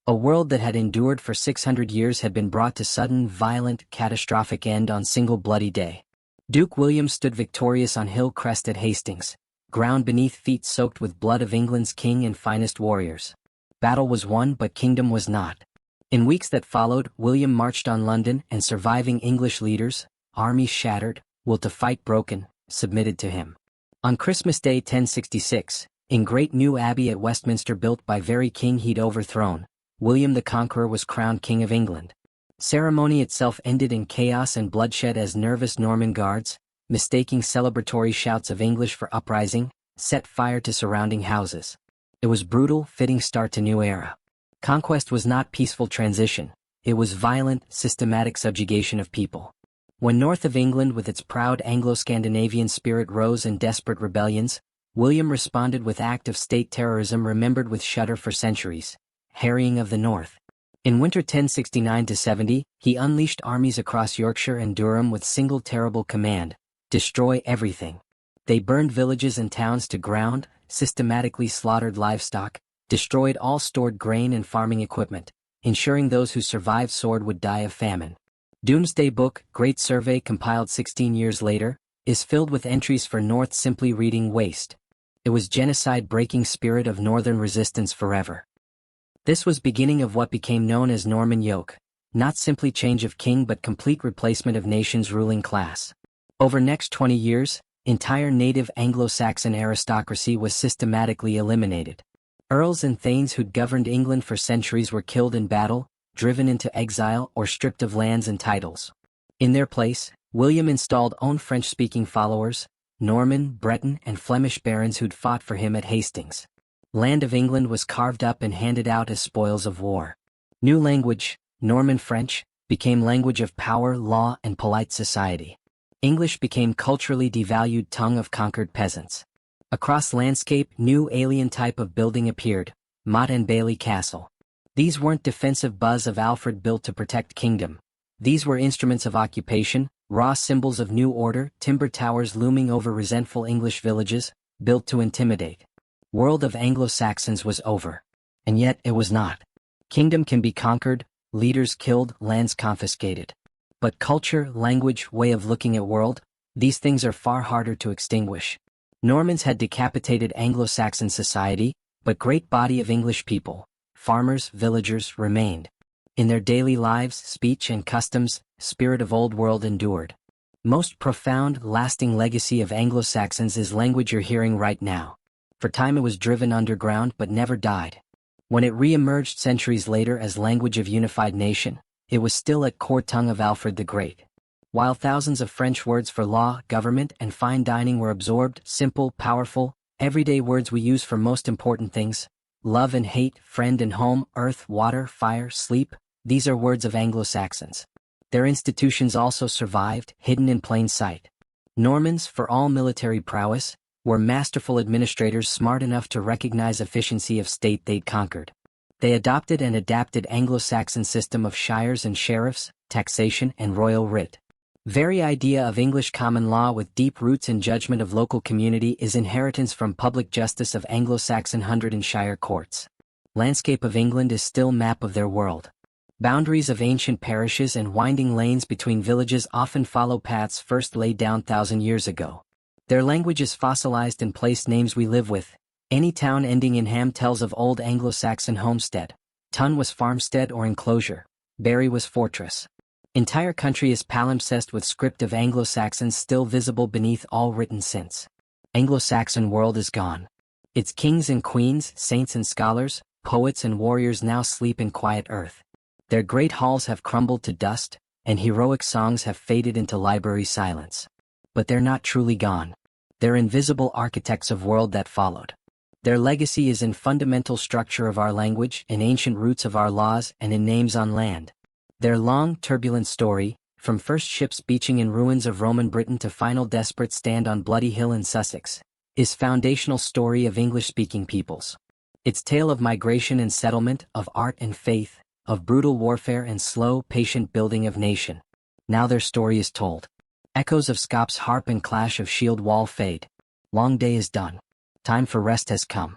A world that had endured for 600 years had been brought to sudden, violent, catastrophic end on single bloody day. Duke William stood victorious on hill crest at Hastings, ground beneath feet soaked with blood of England's king and finest warriors. Battle was won, but kingdom was not. In weeks that followed, William marched on London, and surviving English leaders, armies shattered, will to fight broken, submitted to him. On Christmas Day 1066, in great new abbey at Westminster built by very king he'd overthrown, William the Conqueror was crowned King of England. Ceremony itself ended in chaos and bloodshed as nervous Norman guards, mistaking celebratory shouts of English for uprising, set fire to surrounding houses. It was brutal, fitting start to new era. Conquest was not peaceful transition, it was violent, systematic subjugation of people. When north of England with its proud Anglo-Scandinavian spirit rose in desperate rebellions, William responded with act of state terrorism remembered with shudder for centuries, harrying of the north. In winter 1069-70, he unleashed armies across Yorkshire and Durham with single terrible command: destroy everything. They burned villages and towns to ground, systematically slaughtered livestock, destroyed all stored grain and farming equipment, ensuring those who survived sword would die of famine. Doomsday Book, Great Survey compiled 16 years later, is filled with entries for North simply reading waste. It was genocide-breaking spirit of northern resistance forever. This was beginning of what became known as Norman yoke, not simply change of king but complete replacement of nation's ruling class. Over next 20 years, entire native Anglo-Saxon aristocracy was systematically eliminated. Earls and thanes who'd governed England for centuries were killed in battle, driven into exile or stripped of lands and titles. In their place, William installed own French-speaking followers, Norman, Breton, and Flemish barons who'd fought for him at Hastings. Land of England was carved up and handed out as spoils of war. New language, Norman French, became language of power, law, and polite society. English became culturally devalued tongue of conquered peasants. Across landscape, new alien type of building appeared, Motte and Bailey Castle. These weren't defensive buzz of Alfred built to protect kingdom. These were instruments of occupation, raw symbols of new order, timber towers looming over resentful English villages, built to intimidate. World of Anglo-Saxons was over. And yet it was not. Kingdom can be conquered, leaders killed, lands confiscated. But culture, language, way of looking at world, these things are far harder to extinguish. Normans had decapitated Anglo-Saxon society, but great body of English people, farmers, villagers, remained. In their daily lives, speech and customs, spirit of old world endured. Most profound, lasting legacy of Anglo-Saxons is language you're hearing right now. For time it was driven underground but never died. When it re-emerged centuries later as language of unified nation, it was still at core tongue of Alfred the Great. While thousands of French words for law, government, and fine dining were absorbed, simple, powerful, everyday words we use for most important things, love and hate, friend and home, earth, water, fire, sleep, these are words of Anglo-Saxons. Their institutions also survived, hidden in plain sight. Normans, for all military prowess, were masterful administrators smart enough to recognize efficiency of state they'd conquered. They adopted and adapted Anglo-Saxon system of shires and sheriffs, taxation and royal writ. Very idea of English common law with deep roots in judgment of local community is inheritance from public justice of Anglo-Saxon hundred and shire courts. Landscape of England is still map of their world. Boundaries of ancient parishes and winding lanes between villages often follow paths first laid down 1,000 years ago. Their language is fossilized in place names we live with. Any town ending in ham tells of old Anglo-Saxon homestead. Tun was farmstead or enclosure. Barry was fortress. Entire country is palimpsest with script of Anglo Saxons still visible beneath all written since. Anglo Saxon world is gone. Its kings and queens, saints and scholars, poets and warriors now sleep in quiet earth. Their great halls have crumbled to dust, and heroic songs have faded into library silence. But they're not truly gone. They're invisible architects of world that followed. Their legacy is in fundamental structure of our language, in ancient roots of our laws, and in names on land. Their long, turbulent story, from first ships beaching in ruins of Roman Britain to final desperate stand on Bloody Hill in Sussex, is foundational story of English-speaking peoples. Its tale of migration and settlement, of art and faith, of brutal warfare and slow, patient building of nation. Now their story is told. Echoes of Scops harp and clash of shield wall fade. Long day is done. Time for rest has come.